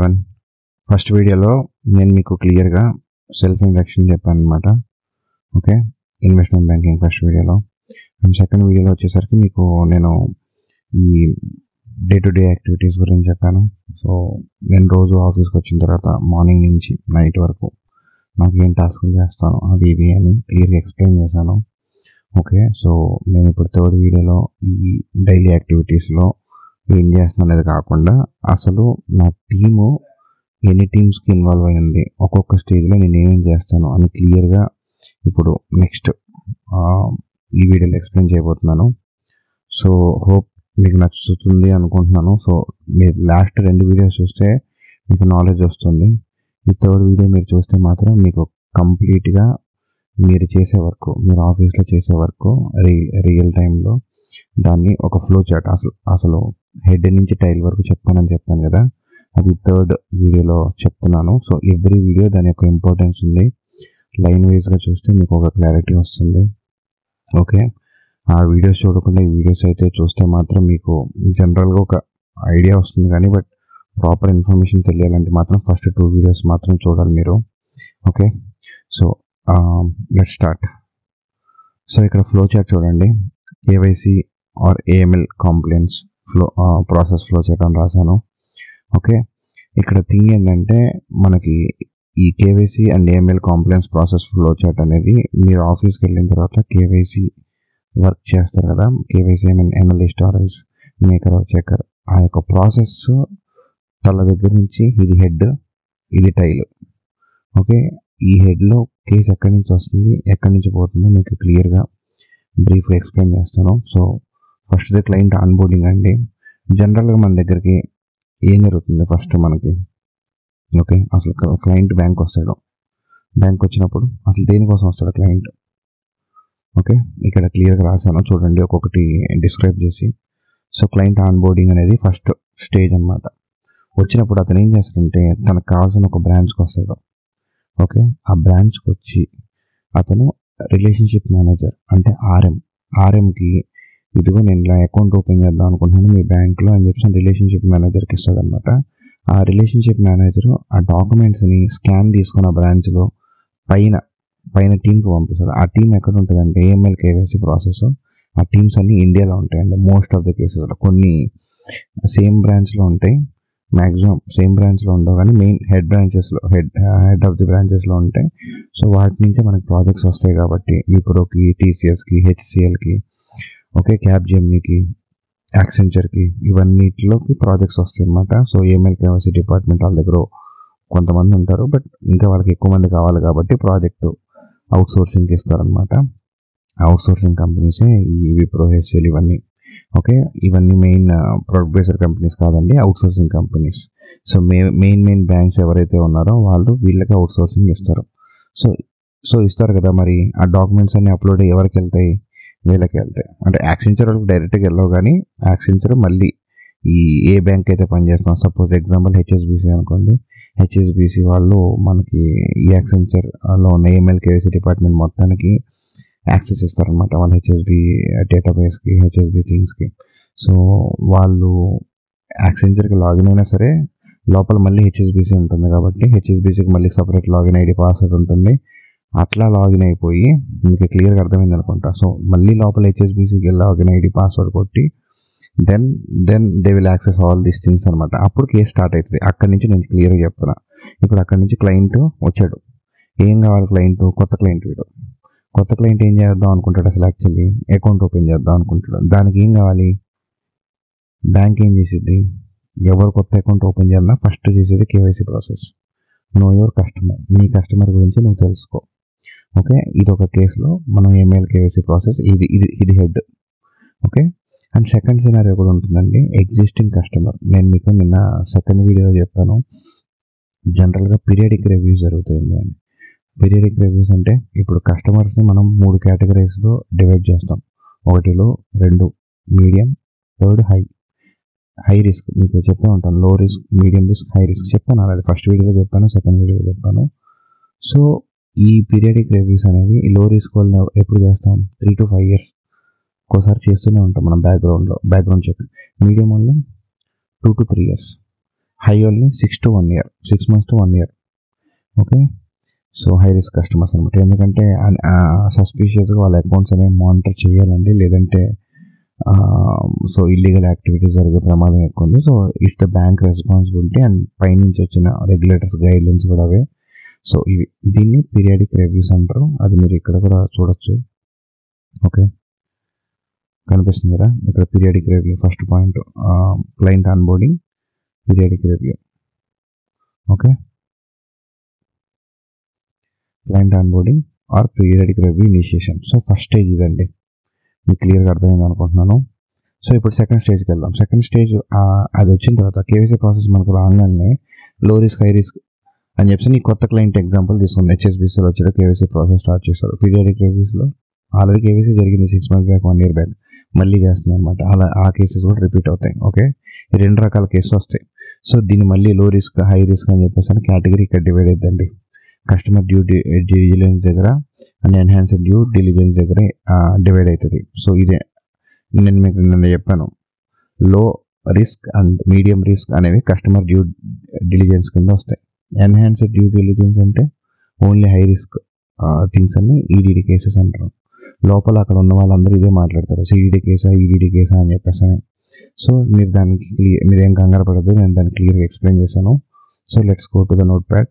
Everyone. First వీడియోలో నేను మీకు క్లియర్గా సెల్ఫ్ ఇంట్రడక్షన్ చెప్పాను అనమాట. ఓకే, ఇన్వెస్ట్మెంట్ బ్యాంకింగ్ ఫస్ట్ వీడియోలో. అండ్ సెకండ్ వీడియోలో వచ్చేసరికి మీకు నేను ఈ డే టు డే యాక్టివిటీస్ గురించి చెప్పాను. సో నేను రోజు ఆఫీస్కి వచ్చిన తర్వాత మార్నింగ్ నుంచి నైట్ వరకు నాకు ఏం టాస్కులు చేస్తాను అవి ఇవి అని క్లియర్గా ఎక్స్ప్లెయిన్ చేశాను. ఓకే, సో నేను ఇప్పుడు థర్డ్ వీడియోలో ఈ డైలీ యాక్టివిటీస్లో ఏం చేస్తాను అనేది కాకుండా అసలు నా టీము ఎన్ని టీమ్స్కి ఇన్వాల్వ్ అయ్యింది, ఒక్కొక్క స్టేజ్లో నేను ఏమేం చేస్తాను అని క్లియర్గా ఇప్పుడు నెక్స్ట్ ఈ వీడియోలో ఎక్స్ప్లెయిన్ చేయబోతున్నాను. సో హోప్ మీకు నచ్చుతుంది అనుకుంటున్నాను. సో మీరు లాస్ట్ 2 వీడియోస్ చూస్తే మీకు నాలెడ్జ్ వస్తుంది. ఈ థర్డ్ వీడియో మీరు చూస్తే మాత్రం మీకు కంప్లీట్గా మీరు చేసే వర్క్, మీరు ఆఫీస్లో చేసే వర్క్ రియల్ టైంలో దాన్ని ఒక ఫ్లో చార్ట్ అసలు హెడ్ నుంచి టైల్ వరకు చెప్తానని చెప్పాను కదా, అది థర్డ్ వీడియోలో చెప్తున్నాను. సో ఎవ్రీ వీడియో దాని యొక్క ఇంపార్టెన్స్ ఉంది. లైన్ వైజ్గా చూస్తే మీకు ఒక క్లారిటీ వస్తుంది. ఓకే, ఆ వీడియోస్ చూడకుండా ఈ వీడియోస్ అయితే చూస్తే మాత్రం మీకు జనరల్గా ఒక ఐడియా వస్తుంది, కానీ బట్ ప్రాపర్ ఇన్ఫర్మేషన్ తెలియాలంటే మాత్రం ఫస్ట్ 2 వీడియోస్ మాత్రం చూడాలి మీరు. Okay, so let's start. So ఇక్కడ ఫ్లో చార్ట్ చూడండి, KYC or AML compliance process flow chart అని రాశాను. ఓకే, ఇక్కడ థింగ్ ఏంటంటే మనకి ఈ KYC and AML compliance process flow chart అనేది మీరు ఆఫీస్కి వెళ్ళిన తర్వాత కేవైసీ వర్క్ చేస్తారు కదా, KYC analyst or else maker or checker, ఆ యొక్క ప్రాసెస్ తల దగ్గర నుంచి ఇది హెడ్, ఇది టైల్. ఓకే, ఈ హెడ్లో కేసు ఎక్కడి నుంచి వస్తుంది, ఎక్కడి నుంచి పోతుందో మీకు క్లియర్గా బ్రీఫ్గా ఎక్స్ప్లెయిన్ చేస్తాను. So first the client onboarding అండి. జనరల్గా మన దగ్గరికి ఏం జరుగుతుంది ఫస్ట్ మనకి, ఓకే, అసలు క్లయింట్ బ్యాంక్ వస్తాడు. బ్యాంక్ వచ్చినప్పుడు అసలు దేనికోసం వస్తాడు క్లయింట్. ఓకే, ఇక్కడ క్లియర్గా రాశాను చూడండి ఒక్కొక్కటి డిస్క్రైబ్ చేసి. సో క్లయింట్ ఆన్బోర్డింగ్ అనేది ఫస్ట్ స్టేజ్ అనమాట. వచ్చినప్పుడు అతను ఏం చేస్తాడంటే తనకు కావాల్సిన ఒక బ్రాంచ్కి వస్తాడు. ఓకే, ఆ బ్రాంచ్కి వచ్చి అతను రిలేషన్షిప్ మేనేజర్ అంటే ఆర్ఎంకి ఇదిగో నేను ఇలా అకౌంట్ ఓపెన్ చేద్దాం అనుకుంటున్నాను మీ బ్యాంక్లో అని చెప్పి రిలేషన్షిప్ మేనేజర్కి ఇస్తాడనమాట. ఆ రిలేషన్షిప్ మేనేజరు ఆ డాక్యుమెంట్స్ని స్కాన్ తీసుకున్న బ్రాంచ్లో పైన టీంకి పంపిస్తాడు. ఆ టీం ఎక్కడ ఉంటుందంటే ఏఎంఎల్ కేవైసీ ప్రాసెస్. ఆ టీమ్స్ అన్నీ ఇండియాలో ఉంటాయండి మోస్ట్ ఆఫ్ ద కేసెస్లో. కొన్ని సేమ్ బ్రాంచ్లో ఉంటాయి, మ్యాక్సిమం సేమ్ బ్రాంచ్లో ఉండవు, కానీ మెయిన్ హెడ్ ఆఫ్ ది బ్రాంచెస్లో ఉంటాయి. సో వాటి నుంచే మనకి ప్రాజెక్ట్స్ వస్తాయి కాబట్టి విప్రోకి, టీసీఎస్కి, హెచ్సిఎల్కి, ఓకే, క్యాప్జెమినీకి, యాక్సెంచర్కి, ఇవన్నిటిలోకి ప్రాజెక్ట్స్ వస్తాయి అన్నమాట. సో ఏఎంఎల్ కేవైసీ డిపార్ట్మెంట్ వాళ్ళ దగ్గర కొంతమంది ఉంటారు, బట్ ఇంకా వాళ్ళకి ఎక్కువ మంది కావాలి కాబట్టి ప్రాజెక్టు అవుట్సోర్సింగ్కి ఇస్తారనమాట. అవుట్సోర్సింగ్ కంపెనీసే ఈ విప్రో, హెచ్సిఎల్ ఇవన్నీ. ఓకే, ఇవన్నీ మెయిన్ ప్రొడక్ట్ బేస్డ్ కంపెనీస్ కాదండి, outsourcing companies. So main banks ఎవరైతే ఉన్నారో వాళ్ళు వీళ్ళకి అవుట్సోర్సింగ్ ఇస్తారు. సో ఇస్తారు కదా, మరి ఆ డాక్యుమెంట్స్ అన్ని అప్లోడ్ ఎవరికి వెళ్తాయి, వీళ్ళకి వెళ్తాయి. అంటే యాక్సెంచర్ వాళ్ళకి డైరెక్ట్గా వెళ్ళవు, కానీ యాక్సెంచర్ మళ్ళీ ఈ ఏ బ్యాంక్ అయితే పనిచేస్తున్నాం, సపోజ్ ఎగ్జాంపుల్ హెచ్ఎస్బిసి అనుకోండి, హెచ్ఎస్బిసి వాళ్ళు మనకి ఈ యాక్సెంచర్లో ఉన్న ఏఎంఎల్ కేవైసీ డిపార్ట్మెంట్ మొత్తానికి యాక్సెస్ ఇస్తారనమాట వాళ్ళ హెచ్ఎస్బి డేటాబేస్కి, హెచ్ఎస్బి థింగ్స్కి. సో వాళ్ళు యాక్సెంచర్కి లాగిన్ అయినా సరే లోపల మళ్ళీ హెచ్ఎస్బిసి ఉంటుంది కాబట్టి హెచ్ఎస్బిసికి మళ్ళీ సపరేట్ లాగిన్ ఐడి పాస్వర్డ్ ఉంటుంది. అట్లా లాగిన్ అయిపోయి మీకు క్లియర్గా అర్థమైంది అనుకుంటా. సో మళ్ళీ లోపల హెచ్ఎస్బిసికి లాగిన్ ఐడి పాస్వర్డ్ కొట్టి then they will access all these things అనమాట. అప్పుడు కేసు స్టార్ట్ అవుతుంది. అక్కడి నుంచి నేను క్లియర్గా చెప్తున్నా. ఇప్పుడు అక్కడి నుంచి క్లయింట్ వచ్చాడు, ఏం కావాలి క్లయింట్, కొత్త క్లయింట్ వీడు. కొత్త క్లయింట్ ఏం చేద్దాం అనుకుంటాడు, అసలు యాక్చువల్లీ అకౌంట్ ఓపెన్ చేద్దాం అనుకుంటాడు. దానికి ఏం కావాలి, బ్యాంక్ ఏం చేసేది, ఎవరు కొత్త అకౌంట్ ఓపెన్ చేయాలన్నా ఫస్ట్ చేసేది KYC process. Know your customer, నీ కస్టమర్ గురించి నువ్వు తెలుసుకో. ఓకే, ఇది ఒక కేసులో మనం ఏఎంఎల్ కేవైసీ ప్రాసెస్, ఇది head. Okay, and second scenario కూడా ఉంటుందండి, ఎగ్జిస్టింగ్ కస్టమర్. నేను మీకు నిన్న సెకండ్ వీడియోలో చెప్పాను, జనరల్గా పీరియాడిక్ రివ్యూస్ జరుగుతాయండి అని. పీరియాడిక్ రివ్యూస్ అంటే ఇప్పుడు కస్టమర్స్ని మనం 3 కేటగిరీస్లో డివైడ్ చేస్తాం. 1 లో, 2 మీడియం, 3 హై రిస్క్. మీకు చెప్పే ఉంటాను, లో risk, medium risk, high risk చెప్పాను అలాగే. ఫస్ట్ వీడియోలో చెప్పాను, సెకండ్ వీడియోలో చెప్పాను. సో ఈ పీరియాడిక్ రివ్యూస్ అనేవి లో రిస్క్ వాళ్ళని ఎప్పుడు చేస్తాం, 3 to 5 years ఒకసారి చేస్తూనే ఉంటాం మనం బ్యాక్గ్రౌండ్ చెక్. మీడియం వాళ్ళని 2 to 3 years, high only 6 to 1 year, 6 months to 1 year. Okay, so high risk customers అనమాట. ఎందుకంటే సస్పీషియస్గా వాళ్ళ అకౌంట్స్ అనేవి మానిటర్ చేయాలండి, లేదంటే సో ఇల్లీగల్ యాక్టివిటీస్ జరిగే ప్రమాదం ఎక్కువ ఉంది. So it's the bank responsibility and పైనుంచి వచ్చిన రెగ్యులేటర్స్ గైడ్లైన్స్ కూడా అవే. సో ఇవి దీన్ని పీరియాడిక్ రివ్యూస్ అంటారు. అది మీరు ఇక్కడ కూడా చూడొచ్చు. ఓకే, కనిపిస్తుంది కదా ఇక్కడ periodic review. First point client onboarding, periodic review. Okay, client onboarding or periodic review initiation. So first stage ఇదండి, మీకు క్లియర్గా అర్థమైంది అనుకుంటున్నాను. సో ఇప్పుడు సెకండ్ స్టేజ్కి వెళ్దాం. సెకండ్ స్టేజ్ అది వచ్చిన తర్వాత కేవైసీ ప్రాసెస్ మనకు రాగానే లో రిస్క్, హై రిస్క్ అని చెప్పి నీ కొత్త క్లయింట్ ఎగ్జాంపుల్ తీసుకుంది. హెచ్ఎస్బిసిలో వచ్చాడు, కేవైసీ ప్రాసెస్ స్టార్ట్ చేశారు. పీరియాడిక్ రివ్యూస్లో ఆల్రెడీ కేవైసీ జరిగింది 6 months బ్యాక్, 1 year బ్యాక్, మళ్ళీ చేస్తుంది అనమాట. అలా ఆ కేసెస్ కూడా రిపీట్ అవుతాయి. ఓకే, ఈ 2 రకాల కేసెస్ వస్తాయి. సో దీన్ని మళ్ళీ లో రిస్క్, హై రిస్క్ అని చెప్పేసి కేటగిరీ ఇక్కడ డివైడ్ అవుతుందండి. కస్టమర్ డ్యూ డిలిజెన్స్ దగ్గర అండ్ ఎన్హాన్స్డ్ డ్యూ డిలిజెన్స్ దగ్గర డివైడ్ అవుతుంది. సో ఇదే నేను మీకు నిన్న చెప్పాను, లో రిస్క్ అండ్ మీడియం రిస్క్ అనేవి కస్టమర్ డ్యూ డిలిజెన్స్ కింద వస్తాయి. ఎన్హాన్స్డ్ డ్యూ డిలిజెన్స్ అంటే ఓన్లీ హై రిస్క్ థింగ్స్ అన్ని ఈడీడీ కేసెస్ అంటారు. లోపల అక్కడ ఉన్న వాళ్ళందరూ ఇదే మాట్లాడతారు, సిడీడీ కేసా ఈడీడీ కేసా అని చెప్పేసి. సో మీరు దానికి మీరేం కంగారు పడద్దు, నేను దాన్ని క్లియర్గా ఎక్స్ప్లెయిన్ చేశాను. So let's go to the note pad.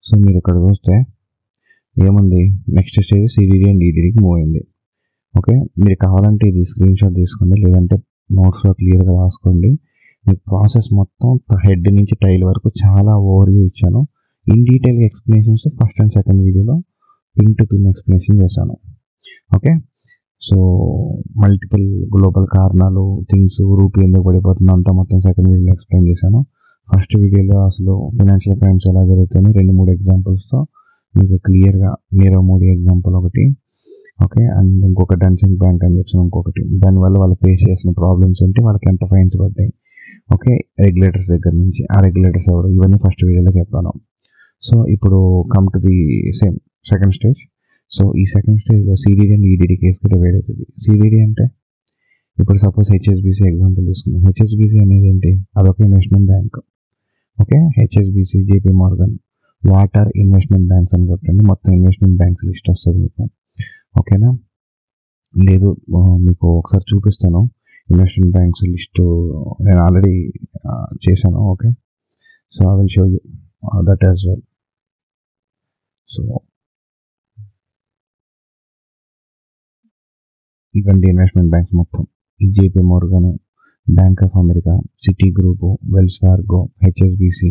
So మీరు ఇక్కడ చూస్తే ఏముంది, నెక్స్ట్ స్టేజ్ సిడీడీ అండ్ ఈడీడీకి మూవ్ అయింది. ఓకే, మీరు కావాలంటే ఇది స్క్రీన్ షాట్ తీసుకోండి, లేదంటే నోట్స్లో క్లియర్గా రాసుకోండి. మీకు ప్రాసెస్ మొత్తం హెడ్ నుంచి టైల్ వరకు చాలా ఓవర్వ్యూ ఇచ్చాను. ఇన్ డీటెయిల్గా ఎక్స్ప్లెనేషన్స్ ఫస్ట్ అండ్ సెకండ్ వీడియోలో పిన్ టు పిన్ ఎక్స్ప్లెనేషన్ చేశాను. ఓకే, సో మల్టిపుల్ గ్లోబల్ కారణాలు, థింగ్స్, రూపీ ఎందుకు పడిపోతుందో అంతా మొత్తం సెకండ్ వీడియోలో ఎక్స్ప్లెయిన్ చేశాను. ఫస్ట్ వీడియోలో అసలు ఫైనాన్షియల్ క్రైమ్స్ ఎలా జరుగుతాయని 2-3 ఎగ్జాంపుల్స్తో మీకు క్లియర్గా, నీరవ్ మోడీ ఎగ్జాంపుల్ ఒకటి, ఓకే, అండ్ ఇంకొక డన్సింగ్ బ్యాంక్ అని చెప్పాను ఇంకొకటి. దానివల్ల వాళ్ళు ఫేస్ చేసిన ప్రాబ్లమ్స్ ఏంటి, వాళ్ళకి ఎంత ఫైన్స్ పడ్డాయి, ఓకే, రెగ్యులేటర్స్ దగ్గర నుంచి, ఆ రెగ్యులేటర్స్ ఎవరు, ఇవన్నీ ఫస్ట్ వీడియోలో చెప్పాను. సో ఇప్పుడు come to the same second stage. So ఈ సెకండ్ స్టేజ్లో సిడీడీ అండ్ ఈడీడీ కేసుకి డివైడ్ అవుతుంది. సిడీడీ అంటే ఇప్పుడు సపోజ్ హెచ్ఎస్బిసి ఎగ్జాంపుల్ తీసుకున్నాం. హెచ్ఎస్బిసి అనేది ఏంటి, అదొక investment bank. Okay, HSBC, JP Morgan, what are investment banks అని కొట్టండి, మొత్తం ఇన్వెస్ట్మెంట్ బ్యాంక్స్ లిస్ట్ వస్తుంది మీకు. ఓకేనా, లేదు మీకు ఒకసారి చూపిస్తాను ఇన్వెస్ట్మెంట్ బ్యాంక్స్ లిస్టు, నేను ఆల్రెడీ చేశాను. Okay, so I will show you that as well. So ఇవన్నీ ఇన్వెస్ట్మెంట్ బ్యాంక్స్ మొత్తం, JP Morgan, bank of America, Citigroup, Wells Fargo, HSBC,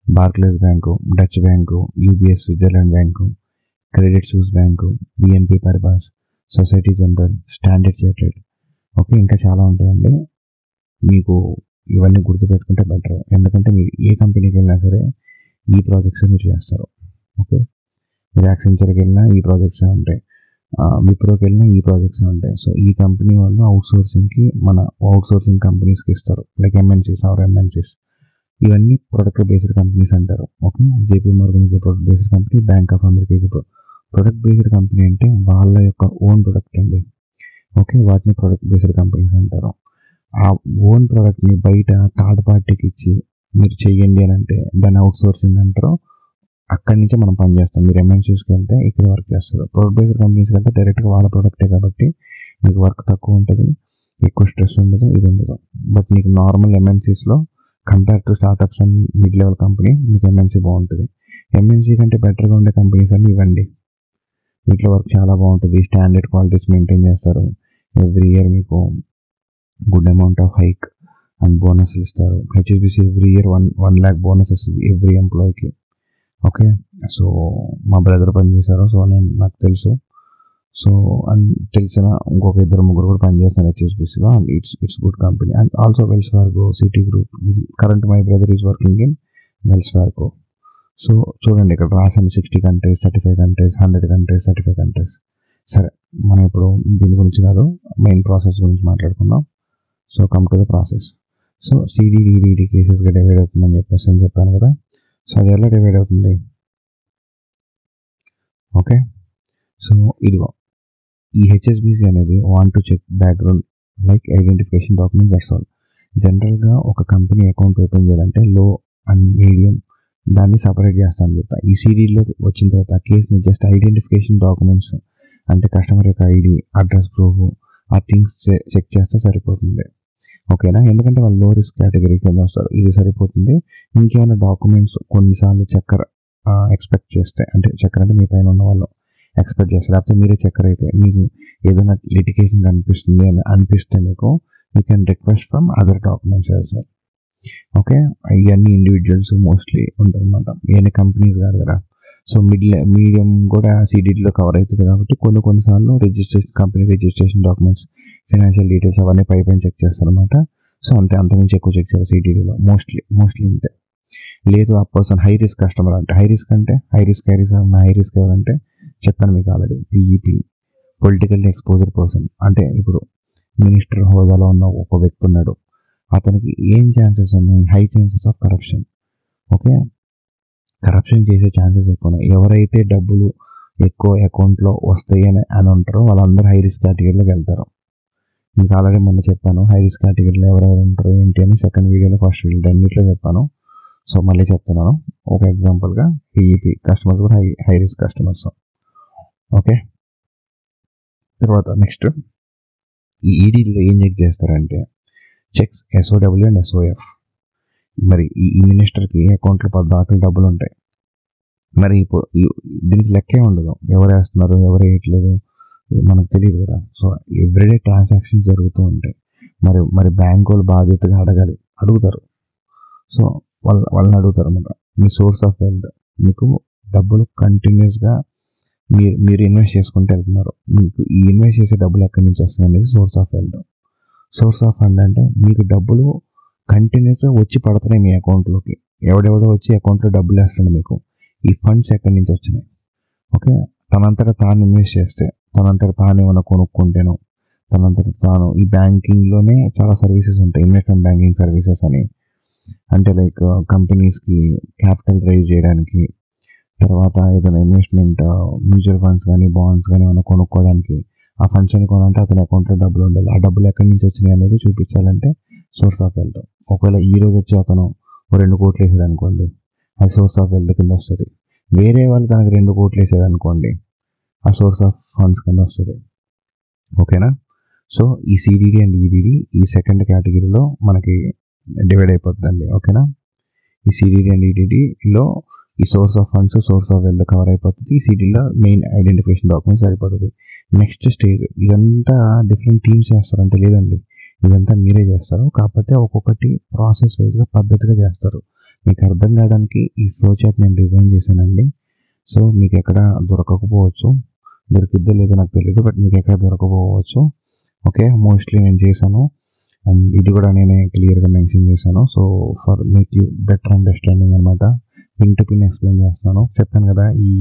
Barclays bank, Deutsche bank, UBS Switzerland bank, Credit Suisse bank, BNP Paribas, Societe Generale, Standard Chartered. Okay, ఇంకా చాలా ఉంటాయండి. మీకు ఇవన్నీ గుర్తుపెట్టుకుంటే better, ఎందుకంటే మీరు ఏ కంపెనీకి వెళ్ళినా సరే ఈ ప్రాజెక్ట్స్ మీరు చేస్తారు. ఓకే, మీరు యాక్సెంచర్కి వెళ్ళినా ఈ ప్రాజెక్ట్స్ ఉంటాయి, విప్రోకి వెళ్ళినా ఈ ప్రాజెక్ట్స్ ఉంటాయి. సో ఈ కంపెనీ వాళ్ళు అవుట్సోర్సింగ్కి మన అవుట్సోర్సింగ్ కంపెనీస్కి ఇస్తారు, లైక్ ఎంఎన్సీస్ ఆర్ ఎంఎన్సీస్. ఇవన్నీ ప్రొడక్ట్ బేస్డ్ కంపెనీస్ అంటారు. Okay, JP Morgan is product based company, bank of America is product based company. అంటే వాళ్ళ యొక్క ఓన్ ప్రొడక్ట్ అండి. ఓకే, వాటిని ప్రొడక్ట్ బేస్డ్ కంపెనీస్ అంటారు. ఆ ఓన్ ప్రోడక్ట్ని బయట థర్డ్ పార్టీకి ఇచ్చి మీరు చెయ్యండి అని అంటే దాన్ని అవుట్సోర్సింగ్ అంటారు. అక్కడి నుంచే మనం పని చేస్తాం. మీరు ఎంఎన్సీస్కి వెళ్తే ఇక్కడ వర్క్ చేస్తారు, ప్రొడక్ట్ బేస్డ్ కంపెనీస్కి వెళ్తే డైరెక్ట్గా వాళ్ళ ప్రోడక్టే కాబట్టి మీకు వర్క్ తక్కువ ఉంటుంది, ఎక్కువ స్ట్రెస్ ఉండదు, ఇది ఉండదు. బట్ మీకు నార్మల్ ఎంఎన్సీస్లో compare to startups and mid level companies మీకు ఎంఎన్సీ బాగుంటుంది. ఎంఎన్సీ కంటే బెటర్గా ఉండే కంపెనీస్ అన్ని ఇవ్వండి, వీటిలో వర్క్ చాలా బాగుంటుంది, స్టాండర్డ్ క్వాలిటీస్ మెయింటైన్ చేస్తారు, ఎవ్రీ ఇయర్ మీకు good amount of hike and బోనస్లు ఇస్తారు. HSBC every year 1 lakh bonus ఇస్తుంది ఎవ్రీ ఎంప్లాయీకి. ఓకే, సో మా బ్రదర్ పనిచేశారు, సో నాకు తెలుసు. సో అండ్ తెలిసిన ఇంకొక 2-3 కూడా పనిచేస్తున్నారు హెచ్ఎస్బిసిలో, and it's good company. And also Wells Fargo, Citigroup, ఇది current my brother is working in Wells Fargo. So చూడండి ఇక్కడ రాసాను 60 కంట్రీస్, 35 కంట్రీస్, 100 కంట్రీస్, 35 కంట్రీస్. సరే, మనం ఇప్పుడు దీని గురించి కాదు, మెయిన్ ప్రాసెస్ గురించి మాట్లాడుకుందాం. So come to the process. So CDD కేసెస్గా డివైడ్ అవుతుందని చెప్పాను కదా. సో అది ఎలా డివైడ్ అవుతుంది, ఓకే. సో ఇదిగో ఈ హెచ్ఎస్బిసి అనేది want to check background like identification documents, that's all. జనరల్గా ఒక కంపెనీ అకౌంట్ ఓపెన్ చేయాలంటే లో అండ్ మీడియం దాన్ని సపరేట్ చేస్తాను చెప్పా. ఈ సీడీలో వచ్చిన తర్వాత ఆ కేసుని జస్ట్ ఐడెంటిఫికేషన్ డాక్యుమెంట్స్ అంటే కస్టమర్ యొక్క ఐడి, అడ్రస్ ప్రూఫ్, ఆ థింగ్స్ చెక్ చేస్తే సరిపోతుంది. ఓకేనా? ఎందుకంటే వాళ్ళు లో రిస్క్ కేటగిరీ కింద వస్తారు, ఇది సరిపోతుంది. ఇంకేమైనా డాక్యుమెంట్స్ కొన్నిసార్లు చక్కర ఎక్స్పెక్ట్ చేస్తే, అంటే చక్కర అంటే మీ పైన ఉన్న వాళ్ళు ఎక్స్పెక్ట్ చేస్తారు, లేకపోతే మీరే చక్కర అయితే మీకు ఏదైనా లిటిగేషన్ కనిపిస్తుంది అని అనిపిస్తే మీకు you can request from other documents as well. Okay, ఇవన్నీ ఇండివిజువల్స్ మోస్ట్లీ ఉంటారనమాట, ఇవన్నీ కంపెనీస్ కాదు కదా. సో మీడియం కూడా సీడీలో కవర్ అవుతుంది కాబట్టి కొన్నిసార్లు company registration documents, financial details అవన్నీ పైన చెక్ చేస్తారనమాట. సో అంతకుమించి ఎక్కువ చెక్ చేయాలి సీడీలో మోస్ట్లీ ఇంతే. లేదు ఆ పర్సన్ హై రిస్క్ కస్టమర్ అంటే హై రిస్క్ ఎవరంటే చెప్పాను మీకు already, PEP, political exposure person. అంటే ఇప్పుడు మినిస్టర్ హోదాలో ఉన్న ఒక వ్యక్తి ఉన్నాడు, అతనికి ఏం ఛాన్సెస్ ఉన్నాయి? High chances of corruption. Okay, corruption చేసే ఛాన్సెస్ ఎక్కువ ఉన్నాయి. ఎవరైతే డబ్బులు ఎక్కువ అకౌంట్లో వస్తాయి అని ఉంటారో వాళ్ళందరూ హై రిస్క్ కేటగిరీలోకి వెళ్తారు. మీకు ఆల్రెడీ మొన్న చెప్పాను హై రిస్క్ కేటగిరీలో ఎవరెవరు ఉంటారో ఏంటి అని, సెకండ్ వీడియోలో, ఫస్ట్ వీడియో అన్నింటిలో చెప్పాను. సో మళ్ళీ చెప్తున్నాను ఒక ఎగ్జాంపుల్గా, పీఈపీ కస్టమర్స్ కూడా హై రిస్క్ కస్టమర్స్. ఓకే, తర్వాత నెక్స్ట్ ఈ ఈడీలో ఏం చెక్ చేస్తారంటే చెక్స్ ఎస్ఓడబ్ల్యూ అండ్ ఎస్ఓఎఫ్. మరి ఈ మినిస్టర్కి అకౌంట్లో 10 డబ్బులు ఉంటాయి. మరి దీనికి లెక్కే ఉండదు, ఎవరు వేస్తున్నారు ఎవరు వేయట్లేదు మనకు తెలియదు కదా. సో ఎవ్రీడే ట్రాన్సాక్షన్స్ జరుగుతూ ఉంటాయి. మరి బ్యాంక్ వాళ్ళు బాధ్యతగా అడుగుతారు. సో వాళ్ళని అడుగుతారు అన్నమాట, మీ సోర్స్ ఆఫ్ వెల్త్, మీకు డబ్బులు కంటిన్యూస్గా మీరు ఇన్వెస్ట్ చేసుకుంటూ వెళ్తున్నారు, మీకు ఈ ఇన్వెస్ట్ చేసే డబ్బులు ఎక్కడి నుంచి వస్తుంది అనేది source of wealth. Source of fund అంటే మీకు డబ్బులు కంటిన్యూస్గా వచ్చి పడుతున్నాయి మీ అకౌంట్లోకి, ఎవడెవడో వచ్చి అకౌంట్లో డబ్బులు వేస్తున్నాడు, మీకు ఈ ఫండ్స్ ఎక్కడి నుంచి వచ్చినాయి. ఓకే, తనంతటా తాను ఇన్వెస్ట్ చేస్తే, తనంతటా తాను ఏమైనా కొనుక్కుంటేనో, తనంతటా తాను ఈ బ్యాంకింగ్లోనే చాలా సర్వీసెస్ ఉంటాయి, ఇన్వెస్ట్మెంట్ బ్యాంకింగ్ సర్వీసెస్ అని. అంటే లైక్ కంపెనీస్కి క్యాపిటల్ రైజ్ చేయడానికి, తర్వాత ఏదైనా ఇన్వెస్ట్మెంట్ మ్యూచువల్ ఫండ్స్ కానీ బాండ్స్ కానీ ఏమైనా కొనుక్కోవడానికి, ఆ ఫండ్స్ అని కొనాలంటే అతని అకౌంట్లో డబ్బులు ఉండాలి. ఆ డబ్బులు ఎక్కడి నుంచి వచ్చినాయి అనేది చూపించాలంటే సోర్స్ ఆఫ్ వెల్త్. ఒకవేళ ఈ రోజు వచ్చి అతను 2 కోట్లు వేసాడు అనుకోండి, అది సోర్స్ ఆఫ్ వెల్త్ కింద వస్తుంది. వేరే వాళ్ళు తనకు 2 కోట్లు వేసాడు అనుకోండి, ఆ సోర్స్ ఆఫ్ ఫండ్స్ కింద వస్తుంది. ఓకేనా? సో ఈ సిడిడి అండ్ ఈడిడి ఈ సెకండ్ కేటగిరీలో మనకి డివైడ్ అయిపోతుందండి. ఓకేనా? ఈ సిడిడి అండ్ ఈడిడిలో ఈ source of funds, source of wealth cover అయిపోతుంది. సిడిలో మెయిన్ ఐడెంటిఫికేషన్ డాక్యుమెంట్స్ అయిపోతుంది. నెక్స్ట్ స్టేజ్, ఇదంతా డిఫరెంట్ టీమ్స్ చేస్తారంటే లేదండి, ఇదంతా మీరే చేస్తారు, కాకపోతే ఒక్కొక్కటి ప్రాసెస్ వైజ్గా పద్ధతిగా చేస్తారు. మీకు అర్థం కావడానికి ఈ ఫ్లో చార్ట్ నేను డిజైన్ చేశానండి. సో మీకు ఎక్కడ దొరకకపోవచ్చు, దొరికిద్దో లేదో నాకు తెలియదు, బట్ మీకు ఎక్కడ దొరకకపోవచ్చు. ఓకే, మోస్ట్లీ నేను చేశాను అండ్ ఇది కూడా నేనే క్లియర్గా మెన్షన్ చేశాను. So for make you better understanding అనమాట, పిన్ టు పిన్ ఎక్స్ప్లెయిన్ చేస్తున్నాను. చెప్పాను కదా, ఈ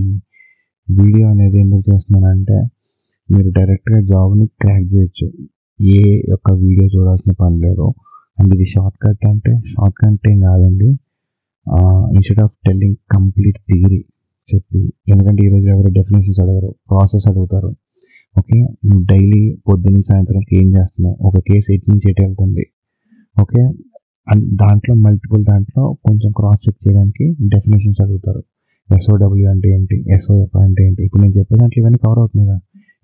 వీడియో అనేది ఎందుకు చేస్తున్నానంటే మీరు డైరెక్ట్గా జాబ్ని క్రాక్ చేయొచ్చు, ఏ యొక్క వీడియో చూడాల్సిన పని లేదు. అండ్ ఇది షార్ట్ కట్ ఏం కాదండి. Instead of telling complete theory చెప్పి, ఎందుకంటే ఈరోజు ఎవరు డెఫినేషన్స్ అడగరు, ప్రాసెస్ అడుగుతారు. ఓకే, నువ్వు డైలీ పొద్దున్న సాయంత్రంకి ఏం చేస్తున్నావు, ఒక కేసు ఎటు నుంచి ఎటు వెళ్తుంది, ఓకే, అండ్ దాంట్లో కొంచెం క్రాస్ చెక్ చేయడానికి డెఫినేషన్స్ అడుగుతారు. ఎస్ఓడబ్ల్యూ అంటే ఏంటి, ఎస్ఓఎఫ్ అంటే ఏంటి, ఇప్పుడు నేను చెప్పే దాంట్లో ఇవన్నీ కవర్ అవుతున్నాయి కదా.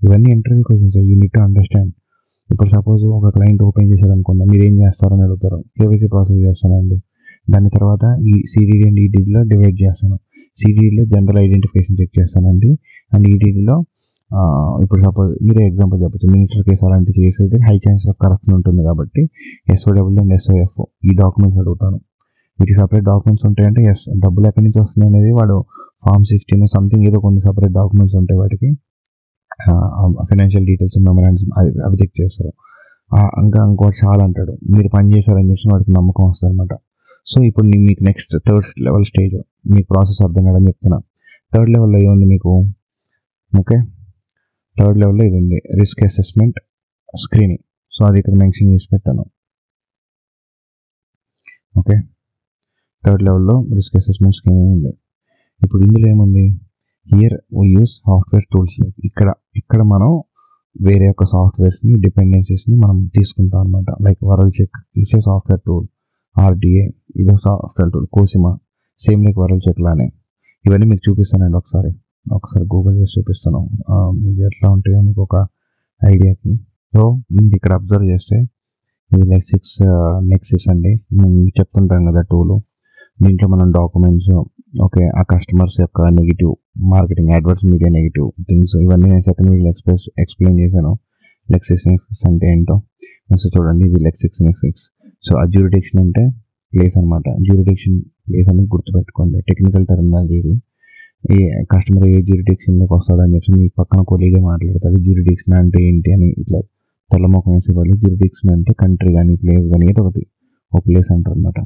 ఇవన్నీ interview questions, you need to understand. ఇప్పుడు సపోజ్ ఒక క్లయింట్ ఓపెన్ చేశారు అనుకున్నా, మీరు ఏం చేస్తారని అడుగుతారు, కేవైసీ ప్రాసెస్ చేస్తానండి. దాని తర్వాత ఈ సిడిడి అండ్ ఈడిడిలో డివైడ్ చేస్తాను. సిడిడిలో జనరల్ ఐడెంటిఫికేషన్ చెక్ చేస్తానండి, అండ్ ఈడిడిలో ఇప్పుడు సపోజ్ మీరే ఎగ్జాంపుల్ చెప్పచ్చు, మినిస్టర్ కేసు అలాంటి చేసేది హై ఛాన్సెస్ ఆఫ్ కరప్షన్ ఉంటుంది కాబట్టి ఎస్ఓడబ్ల్యూ అండ్ ఎస్ఓఎఫ్ ఈ డాక్యుమెంట్స్ అడుగుతాను. వీటికి సపరేట్ డాక్యుమెంట్స్ ఉంటాయంటే డబ్బులు ఎక్కడి నుంచి వస్తున్నాయి అనేది వాడు ఫామ్ 16 సంథింగ్ ఏదో కొన్ని సపరేట్ డాక్యుమెంట్స్ ఉంటాయి, వాటికి ఫైనాన్షియల్ డీటెయిల్స్, మెమరాండమ్స్ అవి చెక్ చేస్తారు. ఇంకోటి చాలా అంటాడు, మీరు పని చేశారని చెప్పి వాడికి నమ్మకం వస్తుంది అనమాట. సో ఇప్పుడు మీకు నెక్స్ట్ థర్డ్ లెవెల్ స్టేజ్, మీకు ప్రాసెస్ అర్థం కాదని చెప్తున్నా. థర్డ్ లెవెల్లో ఏముంది మీకు, ఓకే, థర్డ్ లెవెల్లో ఇది ఉంది, రిస్క్ అసెస్మెంట్ స్క్రీనింగ్. సో అది ఇక్కడ మెన్షన్ చేసి పెట్టాను. ఓకే, థర్డ్ లెవెల్లో రిస్క్ అసెస్మెంట్ స్క్రీనింగ్ ఉంది. ఇప్పుడు ఇందులో ఏముంది, here we use software tools. ఇక్కడ మనం వేరే యొక్క సాఫ్ట్వేర్స్ని డిపెండెన్సీస్ని మనం తీసుకుంటాం అనమాట. లైక్ వరల్డ్ చెక్ ఇచ్చే సాఫ్ట్వేర్ టూల్, ఆర్డిఏ ఇదో సాఫ్ట్వేర్ టూల్, కోసిమా సేమ్ లైక్ వరల్డ్ చెక్ లానే. ఇవన్నీ మీకు చూపిస్తానండి ఒకసారి గూగుల్ చేసి చూపిస్తాను, ఇవి ఎట్లా ఉంటాయో మీకు ఒక ఐడియాకి. సో మీకు ఇక్కడ అబ్జర్వ్ చేస్తే ఇది నెక్సిస్ అండి. మేము చెప్తుంటాం కదా టూలు. దీంట్లో మనం డాక్యుమెంట్స్, ఓకే, ఆ కస్టమర్స్ యొక్క negative marketing, adverse media negative things, ఇవన్నీ నేను సెకండ్ వీడియో ఎక్స్ప్లెయిన్ చేశాను. లెక్సిస్ అంటే ఏంటో. సో చూడండి, ఇది లెక్సిస్. సో ఆ జ్యూరిడిక్షన్ అంటే ప్లేస్ అనమాట. జ్యూరిడిక్షన్ ప్లేస్ అనేది గుర్తుపెట్టుకోండి, టెక్నికల్ టర్మినాలజీ ఇది. ఈ కస్టమర్ ఏ జ్యూరిడిక్షన్లోకి వస్తాడని చెప్పి మీ పక్కన కొలీగే మాట్లాడతాడు. జ్యూరిడిక్షన్ అంటే ఏంటి అని ఇట్లా తెల్లముఖం వేసే వాళ్ళు. జ్యూరిడిక్షన్ అంటే కంట్రీ కానీ ప్లేస్ కానీ ఏదో ఒకటి ఒక ప్లేస్ అంటారు అనమాట.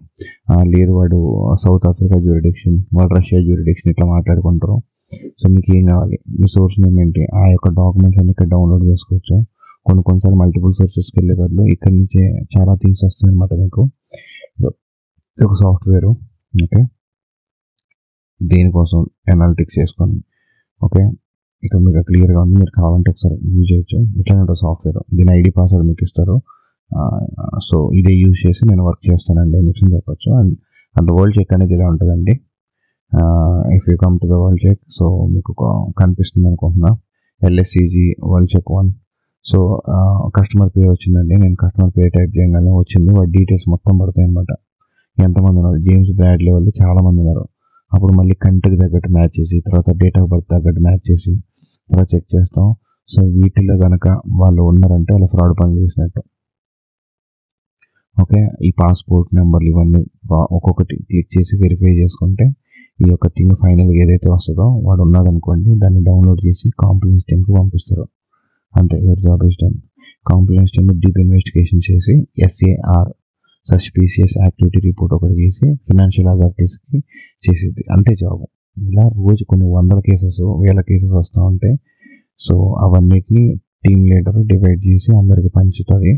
లేదు వాడు సౌత్ ఆఫ్రికా జ్యూరిడిక్షన్, వాడు రష్యా జ్యూరిడిక్షన్, ఇట్లా మాట్లాడుకుంటారు. సో మీకు ఏం కావాలి, మీ సోర్స్ నేమ్ ఏంటి, ఆ యొక్క డాక్యుమెంట్స్ అన్ని ఇక్కడ డౌన్లోడ్ చేసుకోవచ్చు. కొన్నిసార్లు మల్టిపుల్ సోర్సెస్కి వెళ్ళే బదులు ఇక్కడి నుంచే చాలా థింగ్స్ వస్తాయి అనమాట మీకు. ఒక సాఫ్ట్వేరు, ఓకే, దేనికోసం అనాలిటిక్స్ చేసుకొని, ఓకే, ఇక్కడ మీకు క్లియర్గా ఉంది. మీరు కావాలంటే ఒకసారి యూజ్ చేయొచ్చు. ఇట్లానే ఉంటుంది సాఫ్ట్వేర్. దీని ఐడి పాస్వర్డ్ మీకు ఇస్తారు. సో ఇదే యూజ్ చేసి నేను వర్క్ చేస్తానండి అని చెప్పొచ్చు. అండ్ వరల్డ్ చెక్ అనేది ఇలా ఉంటుందండి. If you come to the world check, so మీకు కనిపిస్తుంది అనుకుంటున్నా, LSCG world check 1. So customer పేరు వచ్చిందండి. నేను కస్టమర్ పేరు టైప్ చేయగానే వచ్చింది. వాడి డీటెయిల్స్ మొత్తం పడతాయి అనమాట. ఎంతమంది ఉన్నారు, జేమ్స్ బ్రాడ్లీ వాళ్ళు చాలామంది ఉన్నారు. అప్పుడు మళ్ళీ కంట్రీకి తగ్గట్టు మ్యాచ్ చేసి, తర్వాత డేట్ ఆఫ్ బర్త్ తగ్గట్టు మ్యాచ్ చేసి తర్వాత చెక్ చేస్తాం. సో వీటిలో కనుక వాళ్ళు ఉన్నారంటే వాళ్ళు ఫ్రాడ్ పని చేసినట్టు. ఓకే, ఈ పాస్పోర్ట్ నెంబర్లు ఇవన్నీ ఒక్కొక్కటి క్లిక్ చేసి వెరిఫై చేసుకుంటే ఈ యొక్క థింగ్ ఫైనల్గా ఏదైతే వస్తుందో వాడు ఉన్నాడనుకోండి, దాన్ని డౌన్లోడ్ చేసి కాంప్లైన్స్ టీమ్కి పంపిస్తారు. అంతే, your job is done. Compliance team deep investigation చేసి SAR సస్పీషియస్ యాక్టివిటీ రిపోర్ట్ ఒకటి చేసి ఫినాన్షియల్ అథారిటీస్కి చేసేది. అంతే జాబ్. ఇలా రోజు కొన్ని వేల కేసెస్ వస్తూ ఉంటాయి. సో అవన్నిటిని టీమ్ లీడర్ డివైడ్ చేసి అందరికి పంచుతుంది.